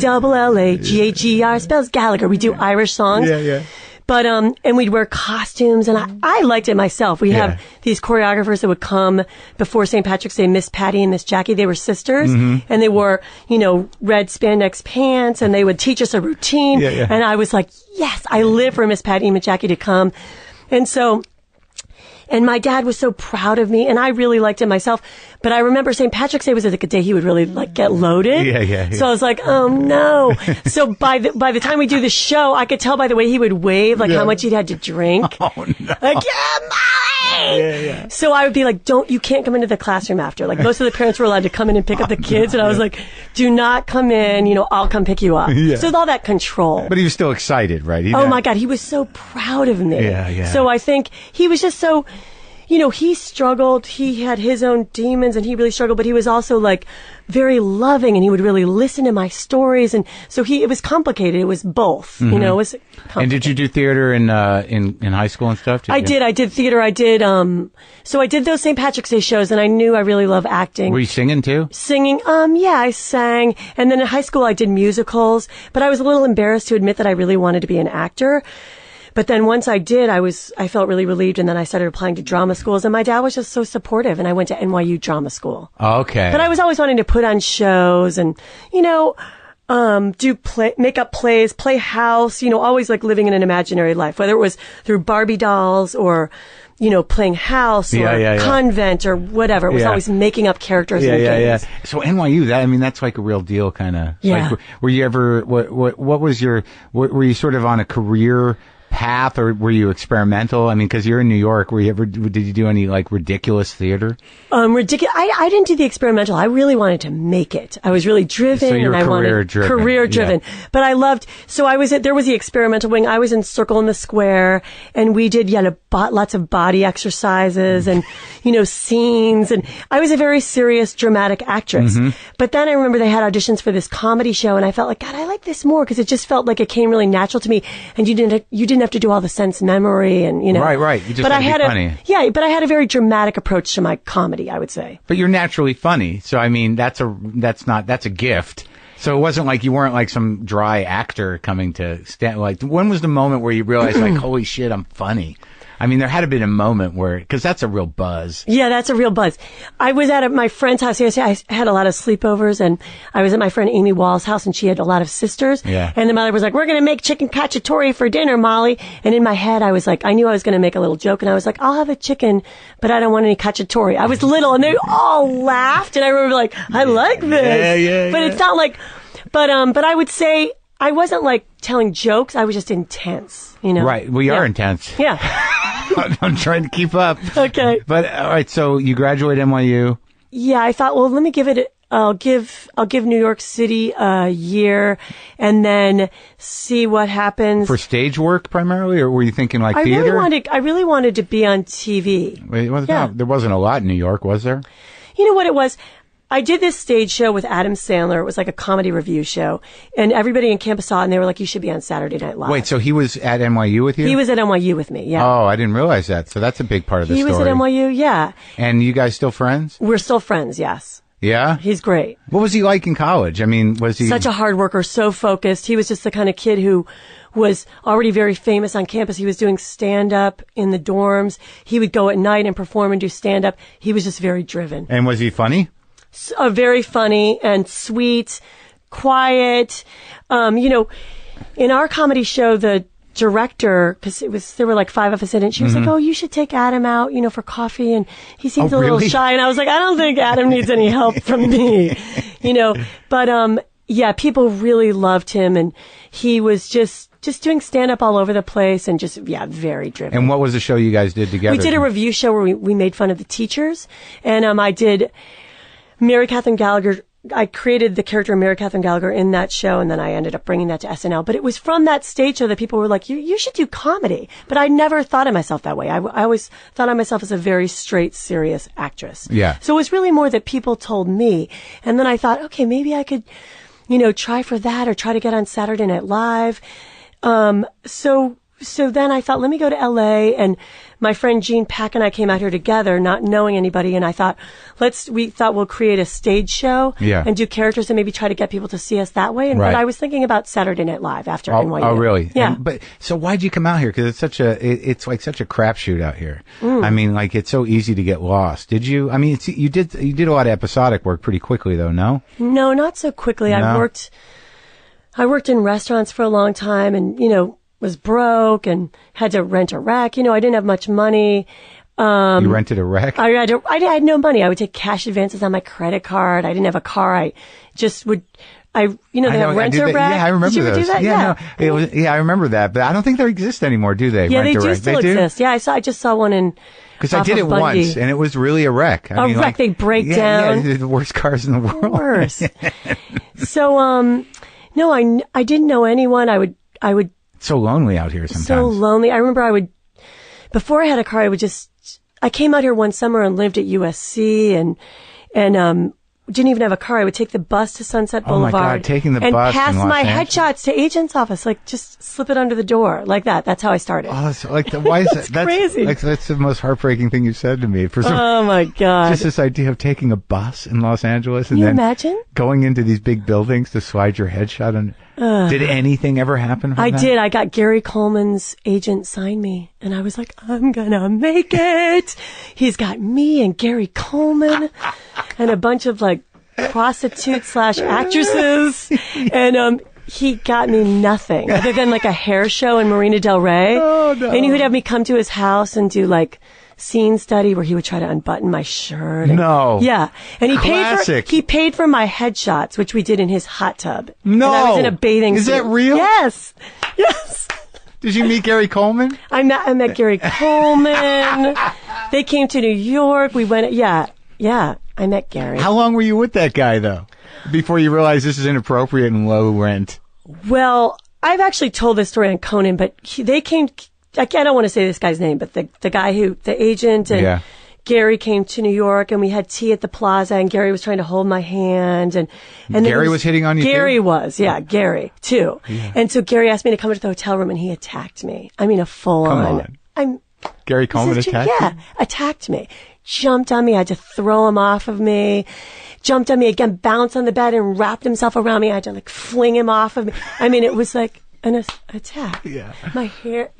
spells Gallagher. We do Irish songs. Yeah. But, and we'd wear costumes, and I liked it myself. We have these choreographers that would come before St. Patrick's Day, Miss Patty and Miss Jackie. They were sisters, and they wore, red spandex pants, and they would teach us a routine. Yeah. And I was like, yes, I live for Miss Patty and Miss Jackie to come. And so, and my dad was so proud of me, and I really liked it myself. But I remember St. Patrick's Day was like a day he would really like get loaded. Yeah. So I was like, oh no. So by the time we do the show, I could tell by the way he would wave, like how much he'd had to drink. Oh no. Like, yeah, Molly! Yeah. So I would be like, you can't come into the classroom after. Like, most of the parents were allowed to come in and pick up the kids, and I was like, do not come in, I'll come pick you up. Yeah. So with all that control. But he was still excited, right? Oh my God, he was so proud of me. Yeah. So I think he was just so, he struggled. He had his own demons, and he really struggled, but he was also like very loving, and he would really listen to my stories. And so it was complicated. It was both, it was complicated. And did you do theater in high school and stuff? I did theater. I did, so I did those St. Patrick's Day shows, and I knew I really love acting. Were you singing too? Singing, yeah, I sang. And then in high school I did musicals, but I was a little embarrassed to admit that I really wanted to be an actor. But then once I did, I felt really relieved, and then I started applying to drama schools, and my dad was just so supportive, and I went to NYU drama school. Okay. But I was always wanting to put on shows and, make up plays, play house, always like living in an imaginary life, whether it was through Barbie dolls or, playing house or convent or whatever. It was always making up characters and games. Yeah. So NYU, that's like a real deal kind of. Yeah. Like, were you ever, what was were you sort of on a career path, or were you experimental? I mean, because you're in New York, did you do any like ridiculous theater? Ridiculous. I didn't do the experimental. I really wanted to make it. I was really driven. So you're and I wanted career driven. Yeah. But I loved. So there was the experimental wing. I was in Circle in the Square, and we did lots of body exercises and scenes. And I was a very serious, dramatic actress. But then I remember they had auditions for this comedy show, and I felt like, God, I like this more, because it just felt like it came really natural to me, and you didn't have to do all the sense memory and Right. You just had to be funny. But I had a very dramatic approach to my comedy, I would say. But you're naturally funny, so I mean that's a gift. So it wasn't like you weren't like some dry actor coming to stand. Like, when was the moment where you realized like, holy shit, I'm funny? I mean, there had to be a moment where, because that's a real buzz. Yeah, that's a real buzz. I was at my friend's house. I had a lot of sleepovers, and I was at my friend Amy Wall's house, and she had a lot of sisters. Yeah. And the mother was like, we're going to make chicken cacciatore for dinner, Molly. And in my head, I was like, I knew I was going to make a little joke, and I was like, I'll have a chicken, but I don't want any cacciatore. I was little, and they all laughed, and I remember like, I like this. Yeah. But it's not like, but I would say, I wasn't like telling jokes. I was just intense, Right. We are intense. Yeah. I'm trying to keep up. Okay. But all right, so you graduate NYU. Yeah, I thought, well, let me give it. I'll give New York City a year, and then see what happens. For stage work primarily, or were you thinking like theater? I really wanted to be on TV. There wasn't a lot in New York, was there? You know what it was? I did this stage show with Adam Sandler. It was like a comedy review show. And everybody in campus saw it, and they were like, you should be on Saturday Night Live. Wait, so he was at NYU with you? He was at NYU with me, yeah. Oh, I didn't realize that. So that's a big part of the story. He was at NYU, yeah. And you guys still friends? We're still friends, yes. Yeah? He's great. What was he like in college? I mean, was he... Such a hard worker, so focused. He was just the kind of kid who was already very famous on campus. He was doing stand-up in the dorms. He would go at night and perform and do stand-up. He was just very driven. And was he funny? Very funny and sweet, quiet. In our comedy show, the director, because there were like 5 of us in it, she was like, oh, you should take Adam out, for coffee, and he seems a little really? shy. And I was like, I don't think Adam needs any help from me, but yeah, people really loved him, and he was just doing stand-up all over the place, and just, yeah, very driven. And what was the show you guys did together? We did a review show where we made fun of the teachers, and I did Mary Catherine Gallagher. I created the character Mary Catherine Gallagher in that show, and then I ended up bringing that to SNL. But it was from that stage show that people were like, you should do comedy. But I never thought of myself that way. I always thought of myself as a very straight, serious actress. Yeah. So it was really more that people told me. And then I thought, okay, maybe I could, try for that or try to get on Saturday Night Live. So then I thought, let me go to LA, and my friend Jean Pack and I came out here together, not knowing anybody, and I thought, we thought we'll create a stage show and do characters and maybe try to get people to see us that way. And Right. But I was thinking about Saturday Night Live after NYU. Oh, really? Yeah. But so why'd you come out here? Because it's like such a crapshoot out here. I mean, like it's so easy to get lost. Did you? I mean, you did a lot of episodic work pretty quickly, though. No. No, not so quickly. No? I worked in restaurants for a long time, and was broke and had to rent a rack. I didn't have much money. You rented a wreck? I had no money. I would take cash advances on my credit card. I didn't have a car. I just would. They have Rent-A-Wreck. Yeah, I remember Did you ever those. do that? Yeah, I remember that, but I don't think they exist anymore, do they? Yeah, they do Rent-A-Wreck? still exist. Yeah, I just saw one in. Because I did it Bundy. once, and it was really a wreck. I mean, wreck, they break down. Yeah, they're the worst cars in the world. Worse. So, no, I didn't know anyone. I would. It's so lonely out here sometimes. So lonely. I remember before I had a car, I came out here one summer and lived at USC and didn't even have a car. I would take the bus to Sunset Boulevard. Oh my God, taking the and bus pass in Los my Angeles. headshots to agent's office, like just slip it under the door like that. That's how I started. Oh, so why is that? That's crazy. That's the most heartbreaking thing you've said to me. Oh my God. Just this idea of taking a bus in Los Angeles and Can you then imagine? going into these big buildings to slide your headshot on. Did anything ever happen from I that? did. I got Gary Coleman's agent sign me, and I was like, I'm gonna make it. He's got me and Gary Coleman and a bunch of like prostitutes / actresses, and he got me nothing other than like a hair show in Marina Del Rey. Oh, no. And he would have me come to his house and do like scene study where he would try to unbutton my shirt. No. Yeah. And Classic. he paid for my headshots, which we did in his hot tub. No. And I was in a bathing Is suit. that real? Yes. Yes. Did you meet Gary Coleman? I met Gary Coleman. They came to New York. We went, yeah. I met Gary. How long were you with that guy, though, before you realized this is inappropriate and low rent? Well, I've actually told this story on Conan, but they came, I don't want to say this guy's name, but the guy the agent and Gary came to New York, and we had tea at the plaza, and Gary was trying to hold my hand, and Gary was hitting on you Gary too? was, yeah, Gary too. Yeah. And so Gary asked me to come to the hotel room, and he attacked me. I mean, a full on. Gary Coleman attacked you? Yeah, attacked me. Jumped on me. I had to throw him off of me. Jumped on me again, bounced on the bed, and wrapped himself around me. I had to like fling him off of me. I mean, it was like an attack. Yeah. My hair,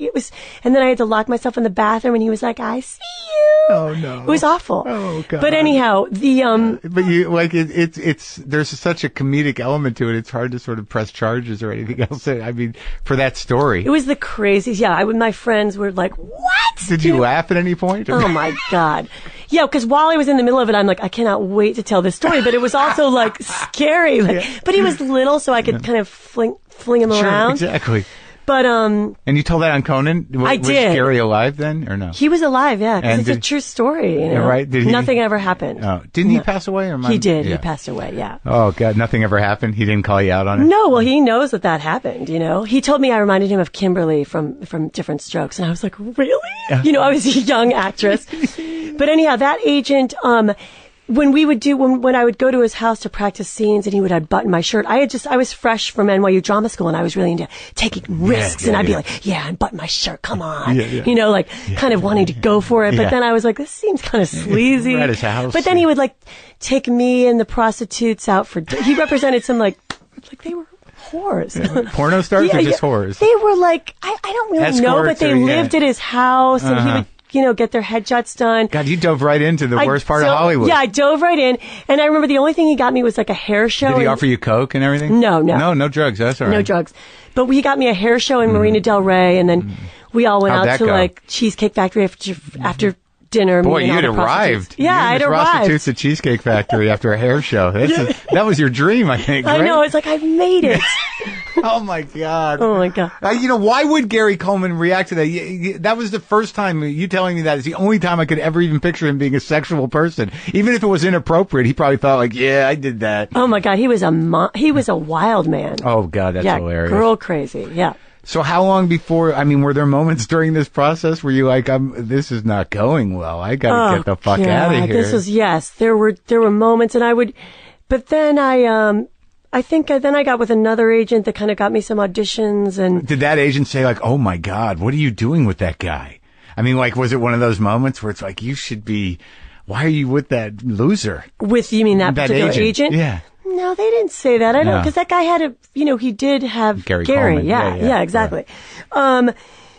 and then I had to lock myself in the bathroom, and he was like, I see you. Oh, no. It was awful. Oh, God. But anyhow, But you, like, it's, there's such a comedic element to it, it's hard to sort of press charges or anything else. I mean, for that story. it was the craziest. Yeah, my friends were like, what? Did you laugh at any point? Oh my God. Yeah, because while I was in the middle of it, I'm like, I cannot wait to tell this story. But it was also like scary. But he was little, so I could kind of fling him Sure, around. exactly. But And you told that on Conan? I Was did. Gary alive then, or no? he was alive, yeah, because And it's a true story. You know? right? Did he- Nothing ever happened. Oh, didn't he pass away? Or He did. Yeah. He passed away. Yeah. Oh God, nothing ever happened. He didn't call you out on it. No, well, he knows that happened. You know, he told me I reminded him of Kimberly from Different Strokes, and I was like, really? You know, I was a young actress. But anyhow, that agent, when I would go to his house to practice scenes and he would unbutton my shirt, I was fresh from NYU drama school, and I was really into taking risks, and I'd be like, unbutton my shirt, come on. You know, like kind of wanting to go for it. But then I was like, this seems kind of sleazy. We're at his house. But then he would like take me and the prostitutes out he represented some like they were whores. Porno stars or just whores? They were like, I don't really know, but Escorts they or, lived at his house, and he would, get their headshots done. God, you dove right into the worst part of Hollywood. Yeah, I dove right in. And I remember the only thing he got me was like a hair show. Did he offer you coke and everything? No. No drugs. That's all right. No drugs. But he got me a hair show in Marina Del Rey, and then we all went How'd out that to go? like Cheesecake Factory after dinner. Boy, me and all you'd the prostitutes. arrived. Yeah, I'd I'd arrived. Prostitutes at Cheesecake Factory after a hair show. That was your dream, I think. I right? know. It's like, I've made it. Oh my God. Oh my God. Why would Gary Coleman react to that? That was the first time you telling me that is the only time I could ever even picture him being a sexual person. Even if it was inappropriate, he probably thought like, yeah, I did that. Oh my God. He was a wild man. Oh God, that's hilarious. Girl crazy. Yeah. So how long before, were there moments during this process where you like, this is not going well. I got to get the fuck out of here. Yes, there were moments but then I think then I got with another agent that kind of got me some auditions. And did that agent say like, oh my God, what are you doing with that guy? Was it one of those moments where it's like, why are you with that loser? You mean that particular agent? Yeah. No, they didn't say that. I don't, because that guy had he did have Gary Coleman. Yeah, exactly. Right.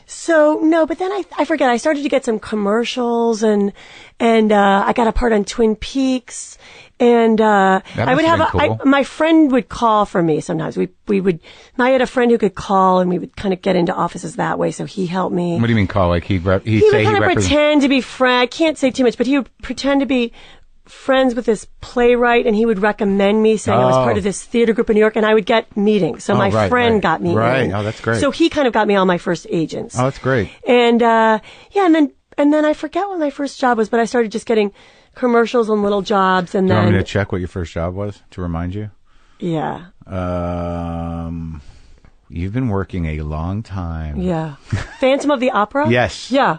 So no, but then I forget. I started to get some commercials and I got a part on Twin Peaks. And I would have cool. my friend would call for me sometimes. I had a friend who could call, and we would kind of get into offices that way. So he helped me. What do you mean call? Like he would kind of pretend to be friend. I can't say too much, but he would pretend to be friends with this playwright, and he would recommend me, saying I was part of this theater group in New York, and I would get meetings. So my friend got me in. Oh, that's great. So he kind of got me all my first agents. Oh, that's great. And and then I forget what my first job was, but I started just getting commercials and little jobs, and Do you then want me to check what your first job was to remind you? Yeah. You've been working a long time. Yeah. Phantom of the Opera? Yes. Yeah.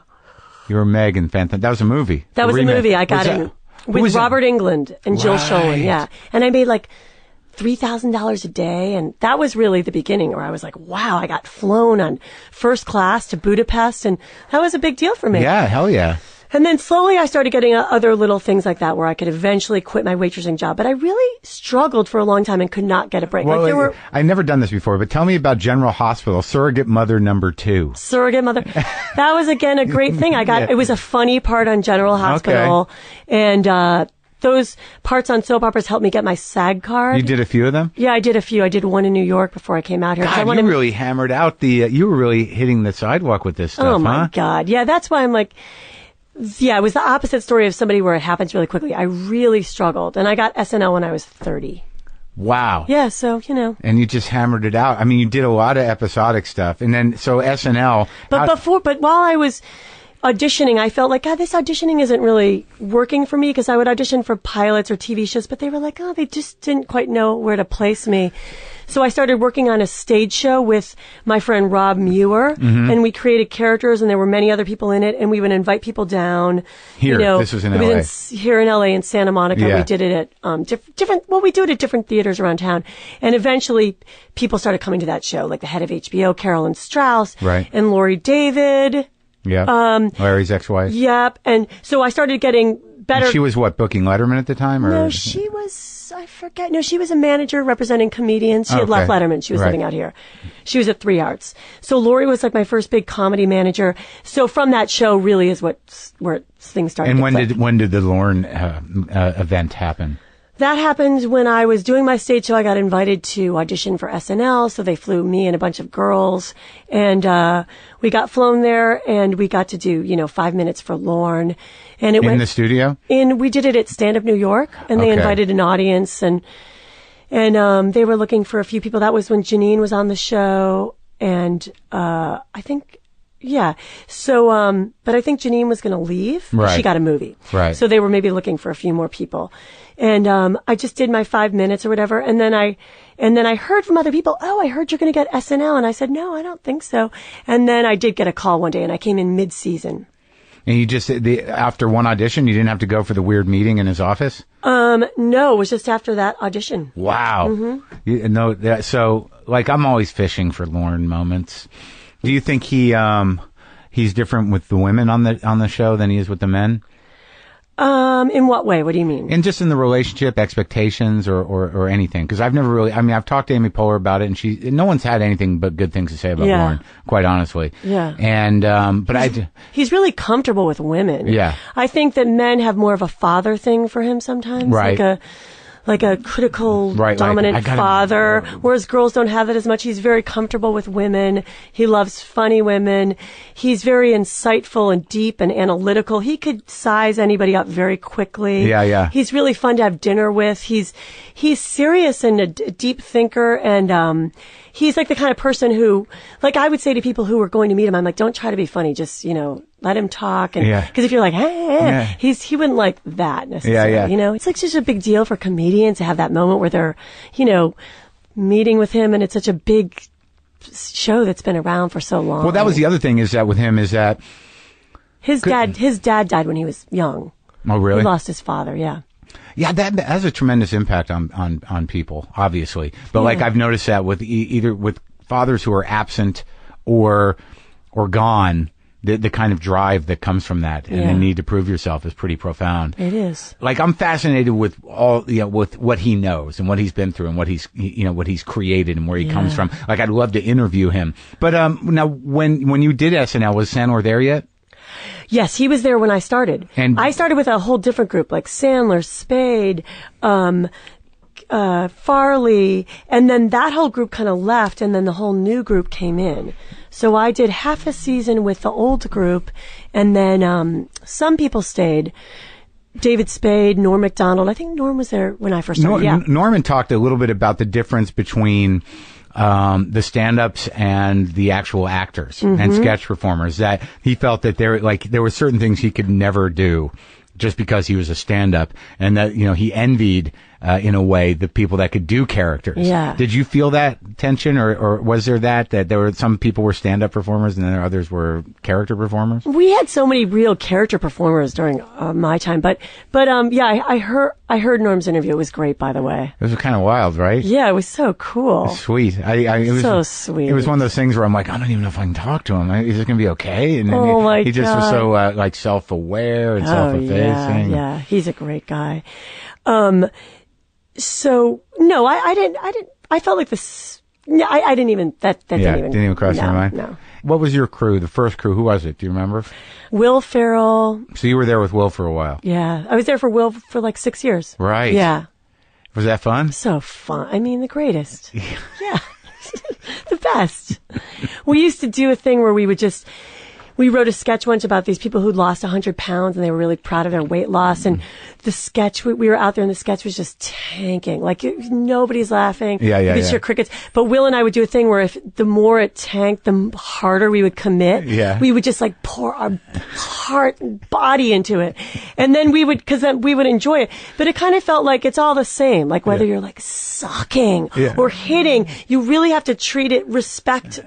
You were Meg in Phantom. That was a movie. That was a movie. I got in with Robert Englund and Jill Schoen. Yeah. And I made like $3,000 a day. And that was really the beginning where I was like, wow, I got flown on first class to Budapest. And that was a big deal for me. Yeah, hell yeah. And then slowly I started getting other little things like that where I could eventually quit my waitressing job. But I really struggled for a long time and could not get a break. Well, I've never done this before, but tell me about General Hospital, Surrogate Mother number 2. Surrogate Mother. That was, again, a great thing. It was a funny part on General Hospital. Okay. And those parts on soap operas helped me get my SAG card. You did a few of them? Yeah, I did a few. I did one in New York before I came out here. God, you really hammered out you were really hitting the sidewalk with this stuff, Oh, my God. Yeah, that's why I'm like... Yeah, it was the opposite story of somebody where it happens really quickly. I really struggled. And I got SNL when I was 30. Wow. Yeah, so, And you just hammered it out. You did a lot of episodic stuff. And then, so SNL. But while I was auditioning, I felt like, God, this auditioning isn't really working for me, because I would audition for pilots or TV shows, but they were like, they just didn't quite know where to place me. So I started working on a stage show with my friend Rob Muir, and we created characters, and there were many other people in it, and we would invite people down. Here, this was in LA. Here in LA, in Santa Monica. Yeah. We did it at different. Well, we do it at different theaters around town, and eventually people started coming to that show, like the head of HBO, Carolyn Strauss, right, and Lori David. Yeah. Larry's ex-wife. Yep. And so I started getting better. And she was what, booking Letterman at the time? Or? No, she was, I forget. No, she was a manager representing comedians. She had left Letterman. She was living out here. She was at 3 Arts. So Lori was like my first big comedy manager. So from that show really is where things started. And when did the Lorne event happen? That happened when I was doing my stage show. I got invited to audition for SNL, so they flew me and a bunch of girls, and we got flown there, and we got to do 5 minutes for Lorne, and it went in the studio. We did it at Stand Up New York, and they invited an audience, and they were looking for a few people. That was when Janine was on the show, and I think. Yeah. So, but I think Janine was going to leave. Right. She got a movie. Right. So they were maybe looking for a few more people. And, I just did my 5 minutes or whatever. And then I heard from other people, I heard you're going to get SNL. And I said, no, I don't think so. And then I did get a call one day, and I came in mid-season. And you just, after one audition, you didn't have to go for the weird meeting in his office? No, it was just after that audition. Wow. Mm-hmm. So, like, I'm always fishing for Lorne moments. Do you think he's different with the women on the show than he is with the men? In what way? What do you mean? And just in the relationship, expectations, or anything. Because I've never really. I've talked to Amy Poehler about it, and no one's had anything but good things to say about Lorne. Quite honestly. Yeah. And he's really comfortable with women. Yeah. I think that men have more of a father thing for him sometimes. Right. like a critical, dominant father, whereas girls don't have that as much. He's very comfortable with women. He loves funny women. He's very insightful and deep and analytical. He could size anybody up very quickly. Yeah. He's really fun to have dinner with. He's serious and a deep thinker, and he's like the kind of person who, like, I would say to people who are going to meet him, I'm like, don't try to be funny, just, let him talk. And because if you're like, he wouldn't like that necessarily. It's like such a big deal for comedians to have that moment where they're, meeting with him, and it's such a big show that's been around for so long. Well, that was the other thing is that with him is that his dad died when he was young. Oh, really? He lost his father. Yeah. Yeah, that has a tremendous impact on people, obviously. But like I've noticed that with either with fathers who are absent or gone, the kind of drive that comes from that and the need to prove yourself is pretty profound. It is. Like I'm fascinated with all with what he knows and what he's been through and what he's created and where he comes from. Like I'd love to interview him. But now when you did SNL, was Sandler there yet? Yes, he was there when I started. And I started with a whole different group, like Sandler, Spade, Farley, and then that whole group kind of left, and then the whole new group came in. So I did half a season with the old group, and then some people stayed. David Spade, Norm Macdonald. I think Norm was there when I first started. Norman talked a little bit about the difference between the stand-ups and the actual actors and sketch performers, that he felt that there were certain things he could never do just because he was a stand-up, and that he envied in a way the people that could do characters. Yeah. Did you feel that tension, or was there that there were some people were stand-up performers and then others were character performers? We had so many real character performers during my time, but I heard Norm's interview. It was great, by the way. It was kind of wild, right? Yeah, it was so cool. Sweet. It was so sweet. It was one of those things where I'm like, I don't even know if I can talk to him. Is it going to be okay? And then he just was so like self-aware and self-effacing. Yeah, he's a great guy. So no, I didn't. I felt like this. No, I didn't even. That didn't even cross your mind. No. What was your crew? The first crew? Who was it? Do you remember? Will Ferrell. So you were there with Will for a while. Yeah, I was there for Will for like 6 years. Right. Yeah. Was that fun? So fun. I mean, the greatest. Yeah. The best. We used to do a thing where we wrote a sketch once about these people who'd lost 100 pounds and they were really proud of their weight loss. And the sketch, we were out there and the sketch was just tanking. Like nobody's laughing. Yeah. You could hear crickets. But Will and I would do a thing where if the more it tanked, the harder we would commit. Yeah. We would just like pour our heart and body into it. And then because then we would enjoy it. But it kind of felt like it's all the same. Like whether you're like sucking or hitting, you really have to treat it, respect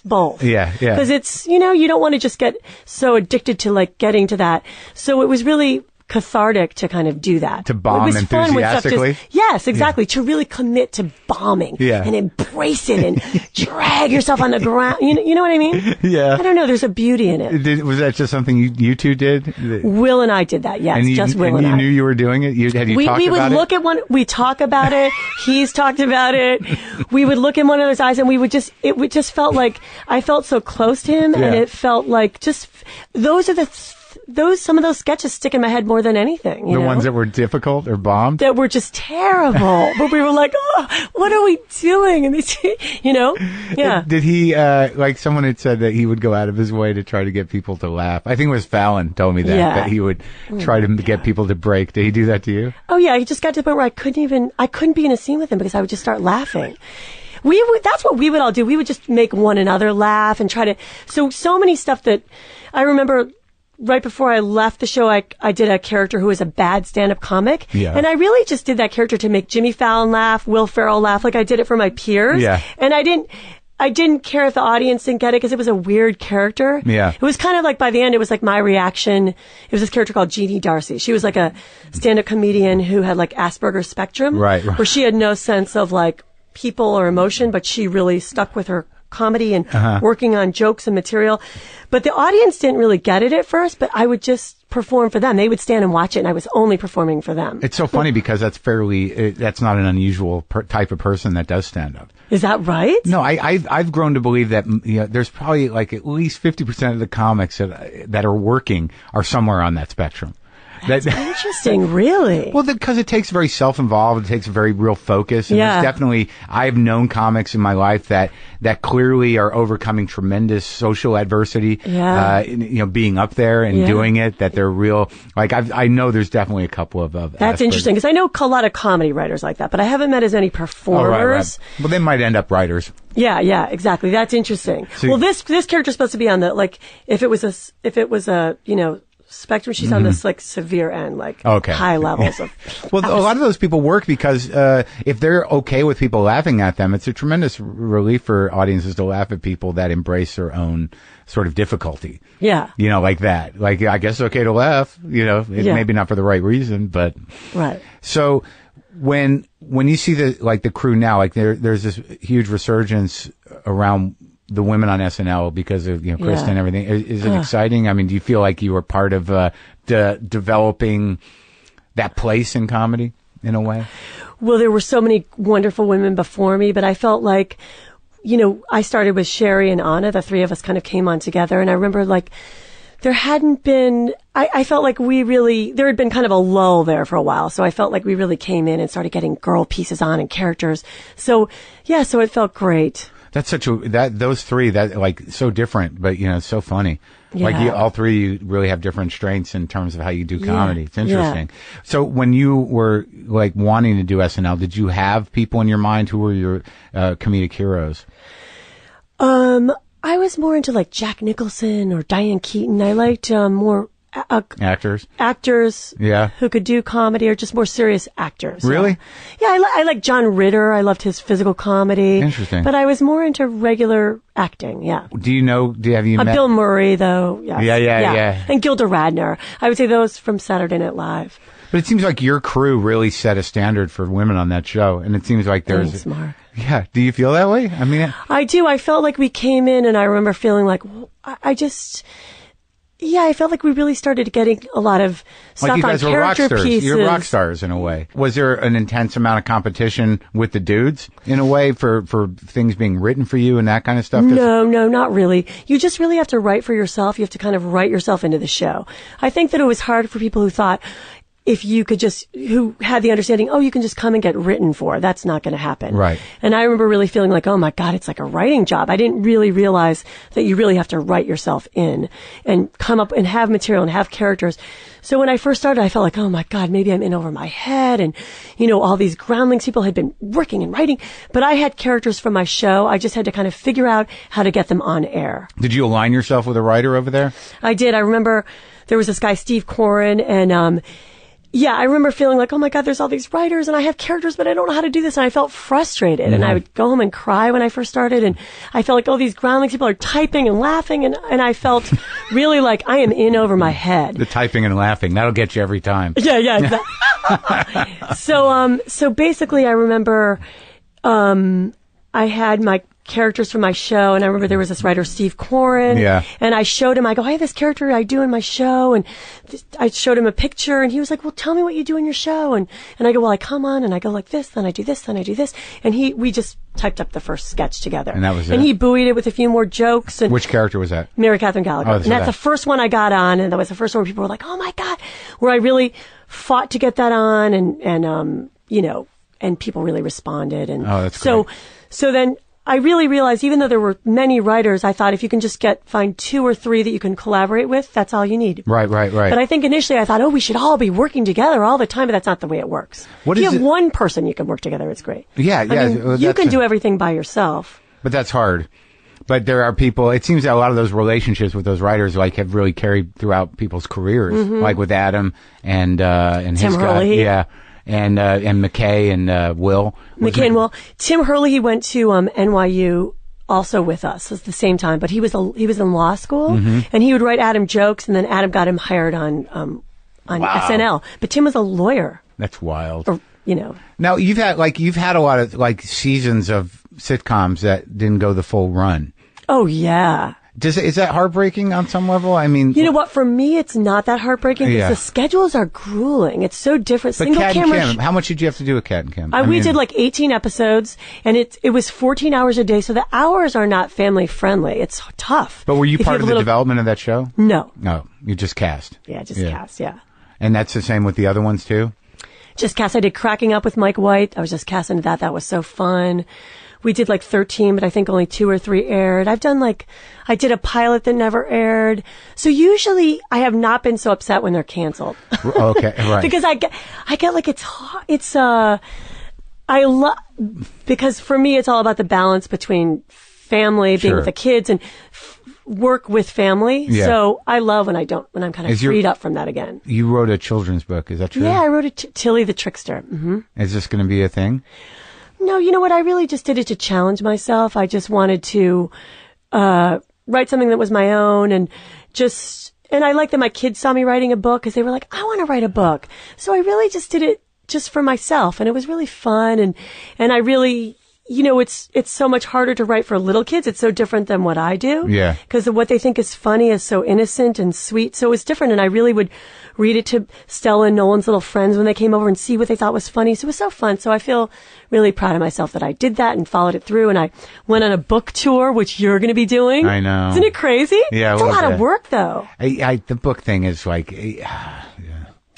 both. Yeah. Because it's, you don't want to just get so addicted to like getting to that. So it was really cathartic to kind of do that. To bomb enthusiastically? Yes, exactly. To really commit to bombing and embrace it and drag yourself on the ground. You know what I mean? Yeah. I don't know. There's a beauty in it. Was that just something you two did? Will and I did that, yes. Just Will and I. You knew you were doing it? Had you talked about it? We would look at we talk about it. He's talked about it. We would look in one another's eyes and it would just felt like I felt so close to him and it felt like just some of those sketches stick in my head more than anything. The ones that were difficult or bombed? That were just terrible. But we were like, oh, what are we doing? And these, yeah. Did he, like someone had said that he would go out of his way to try to get people to laugh. I think it was Fallon told me that he would try to get people to break. Did he do that to you? Oh yeah. He just got to the point where I couldn't be in a scene with him because I would just start laughing. That's what we would all do. We would just make one another laugh and try to, so many stuff that I remember. Right before I left the show, I did a character who was a bad stand-up comic. Yeah. And I really just did that character to make Jimmy Fallon laugh, Will Ferrell laugh, like I did it for my peers. Yeah. And I didn't care if the audience didn't get it because it was a weird character. Yeah. It was kind of like by the end, it was like my reaction. It was this character called Jeannie Darcy. She was like a stand-up comedian who had like Asperger's spectrum. Right. Where she had no sense of like people or emotion, but she really stuck with her comedy and working on jokes and material. But the audience didn't really get it at first, but I would just perform for them. They would stand and watch it, and I was only performing for them. It's so funny because that's not an unusual type of person that does stand up. Is that right? No, I've grown to believe that there's probably like at least 50% of the comics that are working are somewhere on that spectrum. That's interesting, really. Well, because it takes very self-involved, it takes a very real focus. And there's definitely, I've known comics in my life that clearly are overcoming tremendous social adversity. Yeah. Being up there and doing it, that they're real. Like, I know there's definitely a couple of That's interesting, because I know a lot of comedy writers like that, but I haven't met as many performers. Oh, right. Well, they might end up writers. Yeah, exactly. That's interesting. So, well, this character's supposed to be on the, like, if it was a spectrum, she's on this like severe end, like high levels of. Well, a lot of those people work because if they're okay with people laughing at them, it's a tremendous relief for audiences to laugh at people that embrace their own sort of difficulty. Yeah. Like that. Like, I guess it's okay to laugh, maybe not for the right reason, but. Right. So when you see the crew now, like there's this huge resurgence around the women on SNL because of Kristen and everything. Is it exciting? I mean, do you feel like you were part of developing that place in comedy in a way? Well, there were so many wonderful women before me, but I felt like, I started with Sherry and Anna. The three of us kind of came on together, and I remember like there hadn't been. I felt like there had been kind of a lull there for a while, so I felt like we really came in and started getting girl pieces on and characters. So it felt great. That's those three like so different, but so funny. Yeah. Like all three, you really have different strengths in terms of how you do comedy. It's interesting. Yeah. So when you were like wanting to do SNL, did you have people in your mind who were your comedic heroes? I was more into like Jack Nicholson or Diane Keaton. I liked more actors who could do comedy, or just more serious actors. Really? I like John Ritter. I loved his physical comedy. Interesting. But I was more into regular acting. Have you met Bill Murray though? Yes. Yeah. And Gilda Radner. I would say those from Saturday Night Live. But it seems like your crew really set a standard for women on that show, and it seems like Thanks, Mark. Yeah. Do you feel that way? I mean, I do. I felt like we came in, and I remember feeling like I felt like we really started getting a lot of stuff like you guys on were rock character stars. pieces. You're rock stars in a way. Was there an intense amount of competition with the dudes in a way for things being written for you and that kind of stuff? No, not really. You just really have to write for yourself. You have to kind of write yourself into the show. I think that it was hard for people who thought, if you could who had the understanding, you can just come and get written for. That's not going to happen. Right. And I remember really feeling like, oh my God, it's like a writing job. I didn't really realize that you really have to write yourself in and come up and have material and have characters. So when I first started, I felt like, oh my God, maybe I'm in over my head. And, all these groundlings people had been working and writing, but I had characters from my show. I just had to kind of figure out how to get them on air. Did you align yourself with a writer over there? I did. I remember there was this guy, Steve Corin, and, I remember feeling like, oh my God, there's all these writers and I have characters, but I don't know how to do this. And I felt frustrated. Mm-hmm. And I would go home and cry when I first started. And I felt like, these groundlings people are typing and laughing. And I felt really like I am in over my head. The typing and laughing, that'll get you every time. Yeah. Exactly. So basically I remember, I had my characters from my show, and I remember there was this writer, Steve Corin, and I showed him, I go, I have this character I do in my show, and I showed him a picture, and he was like, well, tell me what you do in your show, and I go, well, I come on, and I go like this, then I do this, then I do this, and we just typed up the first sketch together. And that was it? And he buoyed it with a few more jokes. And which character was that? Mary Catherine Gallagher. And that's the first one I got on, and that was the first one where people were like, oh my God, where I really fought to get that on, and people really responded. And that's great. So then I really realized, even though there were many writers, I thought if you can just find 2 or 3 that you can collaborate with, that's all you need. Right. But I think initially I thought, we should all be working together all the time, but that's not the way it works. If you have one person you can work together, it's great. Yeah. I mean, you can do everything by yourself. But that's hard. But there are people, it seems that a lot of those relationships with those writers have really carried throughout people's careers, like with Adam and Tim his Hurley. guy. Yeah. And McKay and Will. McKay and Will. Tim Hurley, he went to NYU also with us at the same time, but he was in law school, and he would write Adam jokes, and then Adam got him hired on SNL. But Tim was a lawyer. That's wild. Now you've had a lot of seasons of sitcoms that didn't go the full run. Oh yeah. Is that heartbreaking on some level? I mean, you know what? For me, it's not that heartbreaking because the schedules are grueling. It's so different. But Cat and Kim, how much did you have to do with Cat and Kim? We did 18 episodes, and it was 14 hours a day, so the hours are not family friendly. It's tough. But were you part of the development of that show? No. No, you just cast. Yeah, cast. Yeah. And that's the same with the other ones too? Just cast. I did Cracking Up with Mike White. I was just cast into that. That was so fun. We did like 13, but I think only 2 or 3 aired. I did a pilot that never aired. So usually I have not been so upset when they're canceled. Okay, right. Because I get like because for me it's all about the balance between family, being with the kids, and work with family. Yeah. So I love when I'm kind of freed up from that again. You wrote a children's book, is that true? Yeah, I wrote Tilly the Trickster. Mm-hmm. Is this going to be a thing? No, you know what? I really just did it to challenge myself. I just wanted to write something that was my own, and I like that my kids saw me writing a book because they were like, I want to write a book. So I really just did it just for myself, and it was really fun, and I really, it's so much harder to write for little kids. It's so different than what I do. Yeah. Because what they think is funny is so innocent and sweet. So it's different. And I really would read it to Stella and Nolan's little friends when they came over and see what they thought was funny. So it was so fun. So I feel really proud of myself that I did that and followed it through. And I went on a book tour, which you're going to be doing. I know. Isn't it crazy? Yeah. It's a lot of work, though. The book thing is like,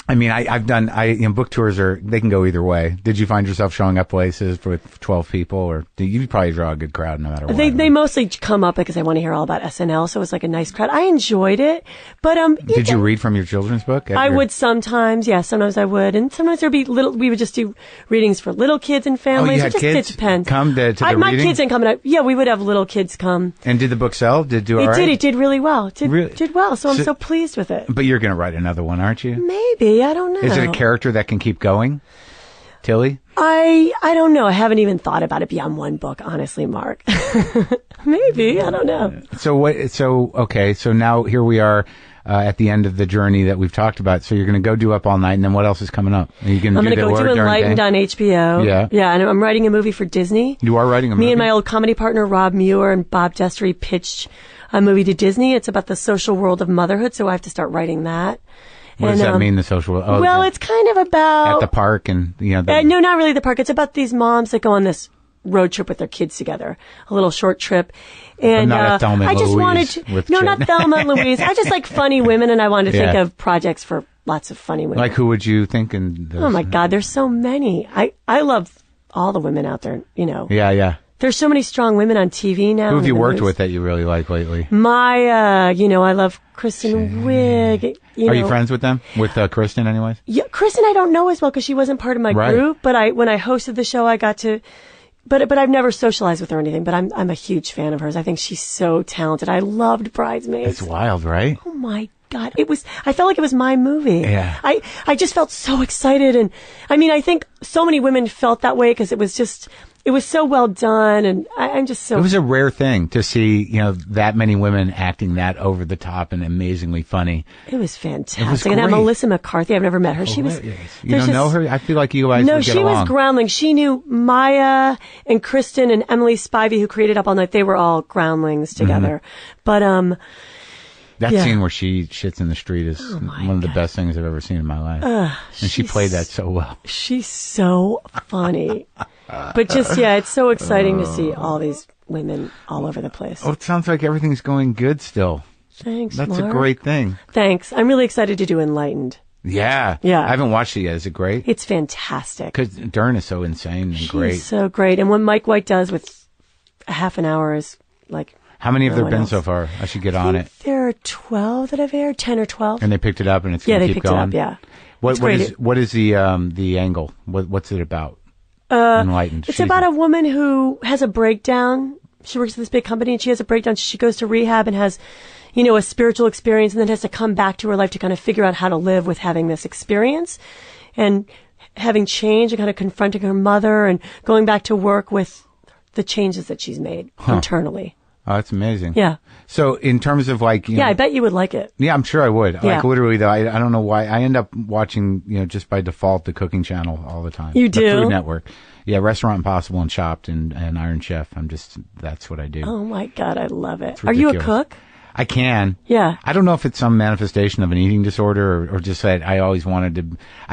I mean, I've done, book tours they can go either way. Did you find yourself showing up places with 12 people, or you probably draw a good crowd no matter what? They mostly come up because they want to hear all about SNL, so it was like a nice crowd. I enjoyed it, but did you read from your children's book? I would sometimes, yeah, sometimes I would, and sometimes there'd be we would just do readings for little kids and families. Oh, you had kids? It depends. Come to the my reading? kids didn't come, we would have little kids come. And did the book sell? Did it do all right? It did really well. It did well, so I'm so pleased with it. But you're going to write another one, aren't you? Maybe, I don't know. Is it a character that can keep going, Tilly? I don't know. I haven't even thought about it beyond one book, honestly, Mark. Maybe, I don't know. So now here we are at the end of the journey that we've talked about. So you're going to go do Up All Night, and then what else is coming up? I'm going to go do Enlightened on HBO. Yeah. Yeah, and I'm writing a movie for Disney. You are writing a movie? Me and my old comedy partner, Rob Muir, and Bob Destery pitched a movie to Disney. It's about the social world of motherhood, so I have to start writing that. What does that mean, the social world? Oh, well, it's kind of about... At the park and, no, not really the park. It's about these moms that go on this road trip with their kids together, a little short trip. And not a Thelma and I just Louise wanted to... No, not Thelma and Louise. I just like funny women, and I wanted to think of projects for lots of funny women. Like who would you think Oh, my God, there's so many. I love all the women out there, Yeah. There's so many strong women on TV now. Who have you worked with that you really like lately? I love Kristen Wiig. Are you friends with them? With Kristen, anyways? Yeah, Kristen I don't know as well because she wasn't part of my group. But when I hosted the show, I got to. But I've never socialized with her or anything. But I'm a huge fan of hers. I think she's so talented. I loved Bridesmaids. It's wild, right? Oh my God, I felt like it was my movie. Yeah. I just felt so excited, and I mean, I think so many women felt that way because it was so well done, and I'm just so... It was a rare thing to see, that many women acting that over the top and amazingly funny. It was fantastic. It was and great. Melissa McCarthy, I've never met her. She was... You don't know her? I feel like you guys would get along. No, she was groundlings. She knew Maya and Kristen and Emily Spivey, who created Up All Night. They were all groundlings together. Mm-hmm. But, that scene where she shits in the street is one of the best things I've ever seen in my life. And she played that so well. She's so funny. But just, it's so exciting to see all these women all over the place. Oh, it sounds like everything's going good still. Thanks, That's Mark. a great thing. Thanks. I'm really excited to do Enlightened. Yeah. Yeah. I haven't watched it yet. Is it great? It's fantastic. Because Dern is so insane and great. She's so great. And what Mike White does with a half an hour is like... How many have there been so far? I should get on it. There are 12 that have aired, 10 or 12. And they picked it up and it's going to keep going? Yeah, they picked it up, What is the angle? What's it about? Enlightened. It's about a woman who has a breakdown. She works at this big company and she has a breakdown. She goes to rehab and has, a spiritual experience, and then has to come back to her life to kind of figure out how to live with having this experience and having change and kind of confronting her mother and going back to work with the changes that she's made internally. Oh, that's amazing. Yeah. So in terms of I bet you would like it. Yeah, I'm sure I would. Yeah. Like literally though, I don't know why. I end up watching, just by default, the Cooking Channel all the time. You do? The Food Network. Yeah, Restaurant Impossible and Chopped and Iron Chef. That's what I do. Oh my God, I love it. It's Are you a ridiculous. cook? I can. Yeah. I don't know if it's some manifestation of an eating disorder or just that I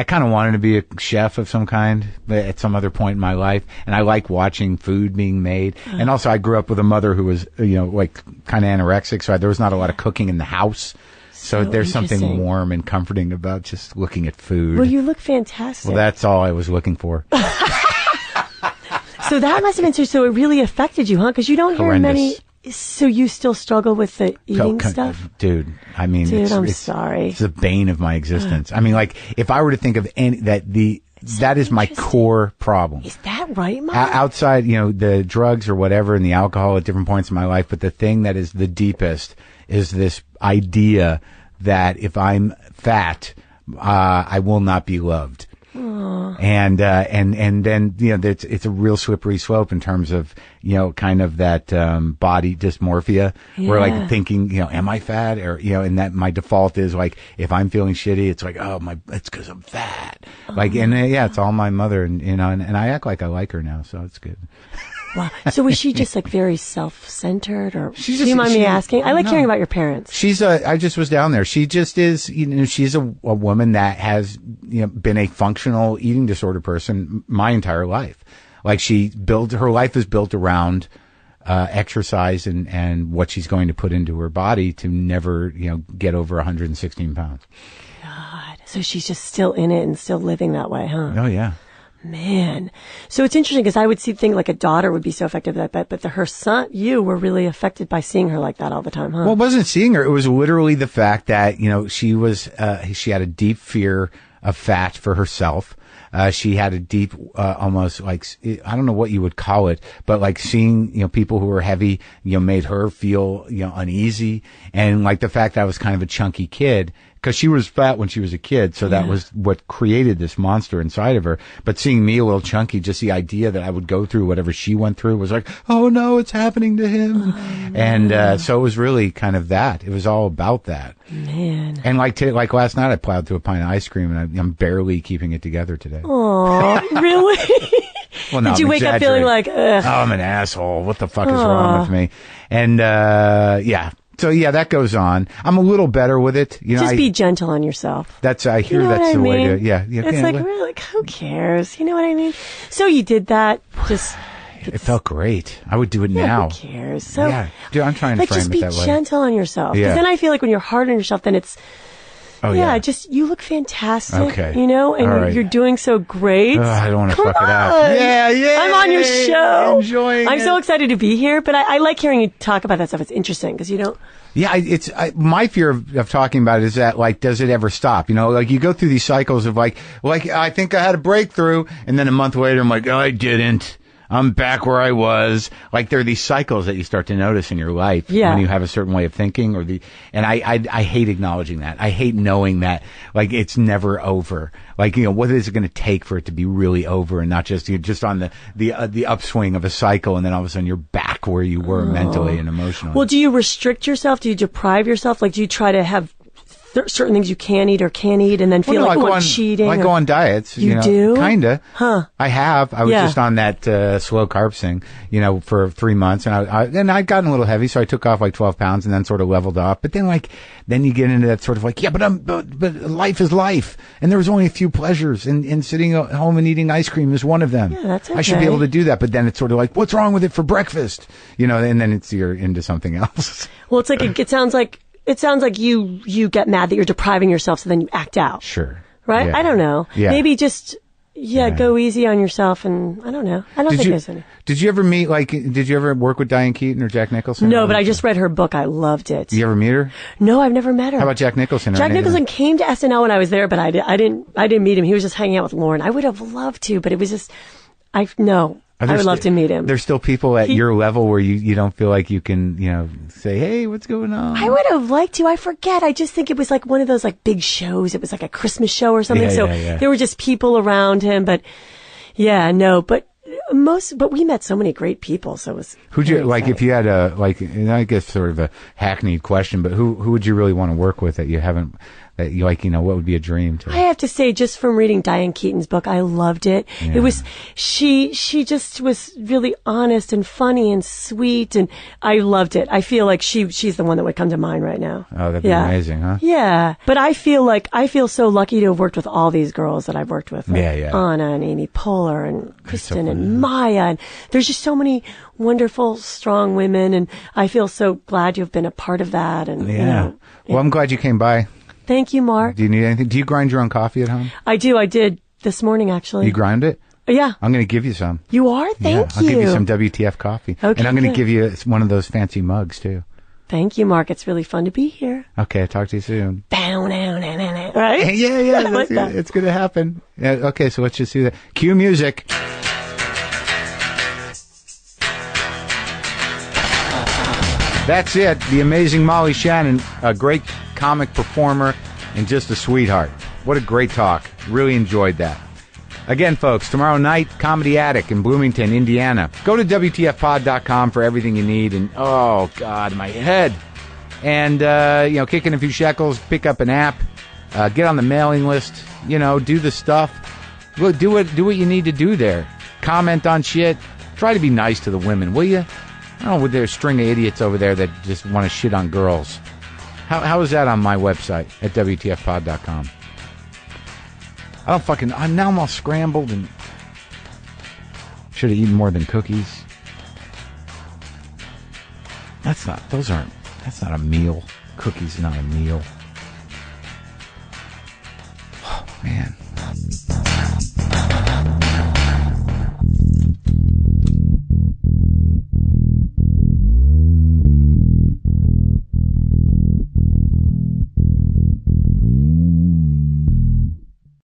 kind of wanted to be a chef of some kind at some other point in my life. And I like watching food being made. And also I grew up with a mother who was, kind of anorexic. So there was not a lot of cooking in the house. So there's something interesting. warm and comforting about just looking at food. Well, you look fantastic. Well, that's all I was looking for. So that must have been so it really affected you, huh? Because you don't hear Horrendous. many. So you still struggle with the eating stuff? Dude, I mean, Dude, I'm it's sorry. It's the bane of my existence. I mean, like, if I were to think of any, that is my interesting? core problem. Is that right, Mom? Outside, the drugs or whatever and the alcohol at different points in my life, but the thing that is the deepest is this idea that if I'm fat, I will not be loved. And then, it's a real slippery slope in terms of, kind of that, body dysmorphia where Yeah. like thinking, am I fat? Or, and that my default is like, if I'm feeling shitty, it's like, it's cause I'm fat. Like, and it's all my mother and, and I act like I like her now. So it's good. Wow. So was she just like very self-centered, or do She's you mind me she- asking? I like no. hearing about your parents. I just was down there. She just is, she's a woman that has, been a functional eating disorder person my entire life. Like her life is built around, exercise and what she's going to put into her body to never, get over 116 pounds. God. So she's just still in it and still living that way, huh? Oh, yeah. Man. So it's interesting because I would think like a daughter would be so affected by that, but her son, you were really affected by seeing her like that all the time, huh? Well, it wasn't seeing her. It was literally the fact that, she had a deep fear of fat for herself. She had a deep, almost like, I don't know what you would call it, but like seeing, people who were heavy, made her feel, uneasy. And like the fact that I was kind of a chunky kid, because she was fat when she was a kid. So that was what created this monster inside of her. But seeing me a little chunky, just the idea that I would go through whatever she went through was like, oh no, it's happening to him. And, so it was really kind of that. It was all about that. Man. And like last night, I plowed through a pint of ice cream and I'm barely keeping it together today. Aw, really? Well, no, Did you I'm wake up feeling exaggerating. like, ugh? Oh, I'm an asshole. What the fuck is wrong with me? And, yeah. So yeah, that goes on. I'm a little better with it. Just be gentle on yourself. I hear You know that's what I the way mean? to, yeah. It's like, really, like, who cares? You know what I mean? So you did that, just... It felt great. I would do it now. Who cares? So, Yeah. Dude, I'm trying to like, frame just it be that way. gentle on yourself. Yeah. Because then I feel like when you're hard on yourself, then it's, Oh, yeah. just, you look fantastic. Okay. And All right. you're doing so great. I don't want to Come fuck it up. on. Yeah. I'm on your show. Enjoying I'm it. so excited to be here, but I like hearing you talk about that stuff. It's interesting because you don't. Yeah, my fear of talking about it is that, like, does it ever stop? Like you go through these cycles of like, I think I had a breakthrough, and then a month later I'm like, oh, I didn't. I'm back where I was. Like, there are these cycles that you start to notice in your life when you have a certain way of thinking and I hate acknowledging that. I hate knowing that, like, it's never over. Like, what is it going to take for it to be really over and not just, you're just on the upswing of a cycle and then all of a sudden you're back where you were mentally and emotionally. Well, do you restrict yourself? Do you deprive yourself? Like, do you try to have certain things you can eat or can't eat and then feel like I'm cheating? I go on diets. You do? Kinda. Huh. I have. I was just on that slow carbs thing, for 3 months, and I'd gotten a little heavy, so I took off like 12 pounds and then sort of leveled off. But then then you get into that sort of like, yeah, but life is life, and there was only a few pleasures, and sitting at home and eating ice cream is one of them. Yeah, that's I should be okay. able to do that, but then it's sort of like, what's wrong with it for breakfast? And then you're into something else. Well, it's like it sounds like you get mad that you're depriving yourself, so then you act out. Sure. Right? Yeah. I don't know. Yeah. Maybe just go easy on yourself, and I don't know. I don't think there's any. Did you ever meet, did you ever work with Diane Keaton or Jack Nicholson? No, but I just read her book. I loved it. Did you ever meet her? No, I've never met her. How about Jack Nicholson? Jack Nicholson came to SNL when I was there, but I didn't meet him. He was just hanging out with Lauren. I would have loved to, but it was just, I would love to meet him. There's still people at your level where you don't feel like you can, say, hey, what's going on? I would have liked to. I forget. I just think it was like one of those like big shows. It was like a Christmas show or something. Yeah. There were just people around him, but but we met so many great people. So it was. Who'd you, very exciting. if you had and I guess sort of a hackneyed question, but who would you really want to work with that you haven't, That you like, what would be a dream to? I have to say, just from reading Diane Keaton's book, I loved it. Yeah. It was, she just was really honest and funny and sweet, and I loved it. I feel like she's the one that would come to mind right now. Oh, that'd be amazing, huh? Yeah. But I feel so lucky to have worked with all these girls that I've worked with. Like Yeah. Anna and Amy Poehler and Kristen so and Maya. And there's just so many wonderful, strong women, and I feel so glad you've been a part of that. And Well, I'm glad you came by. Thank you, Mark. Do you need anything? Do you grind your own coffee at home? I do. I did this morning, actually. You grind it? Yeah. I'm going to give you some. You are? Thank I'll you. give you some WTF coffee. Okay, and I'm going to good. give you one of those fancy mugs, too. Thank you, Mark. It's really fun to be here. Okay, talk to you soon. Right? Yeah, I like that. It's going to happen. Yeah, okay, so let's just do that. Cue music. That's it. The amazing Molly Shannon, a great comic performer and just a sweetheart. What a great talk. Really enjoyed that. Again, folks, tomorrow night, Comedy Attic in Bloomington, Indiana. Go to WTFpod.com for everything you need. And, oh, God, my head. And, kick in a few shekels, pick up an app, get on the mailing list, do the stuff. Look, do what you need to do there. Comment on shit. Try to be nice to the women, will you? I don't know, with their string of idiots over there that just want to shit on girls. How is that on my website at WTFpod.com? I'm all scrambled and should have eaten more than cookies. That's not a meal. Cookies not a meal.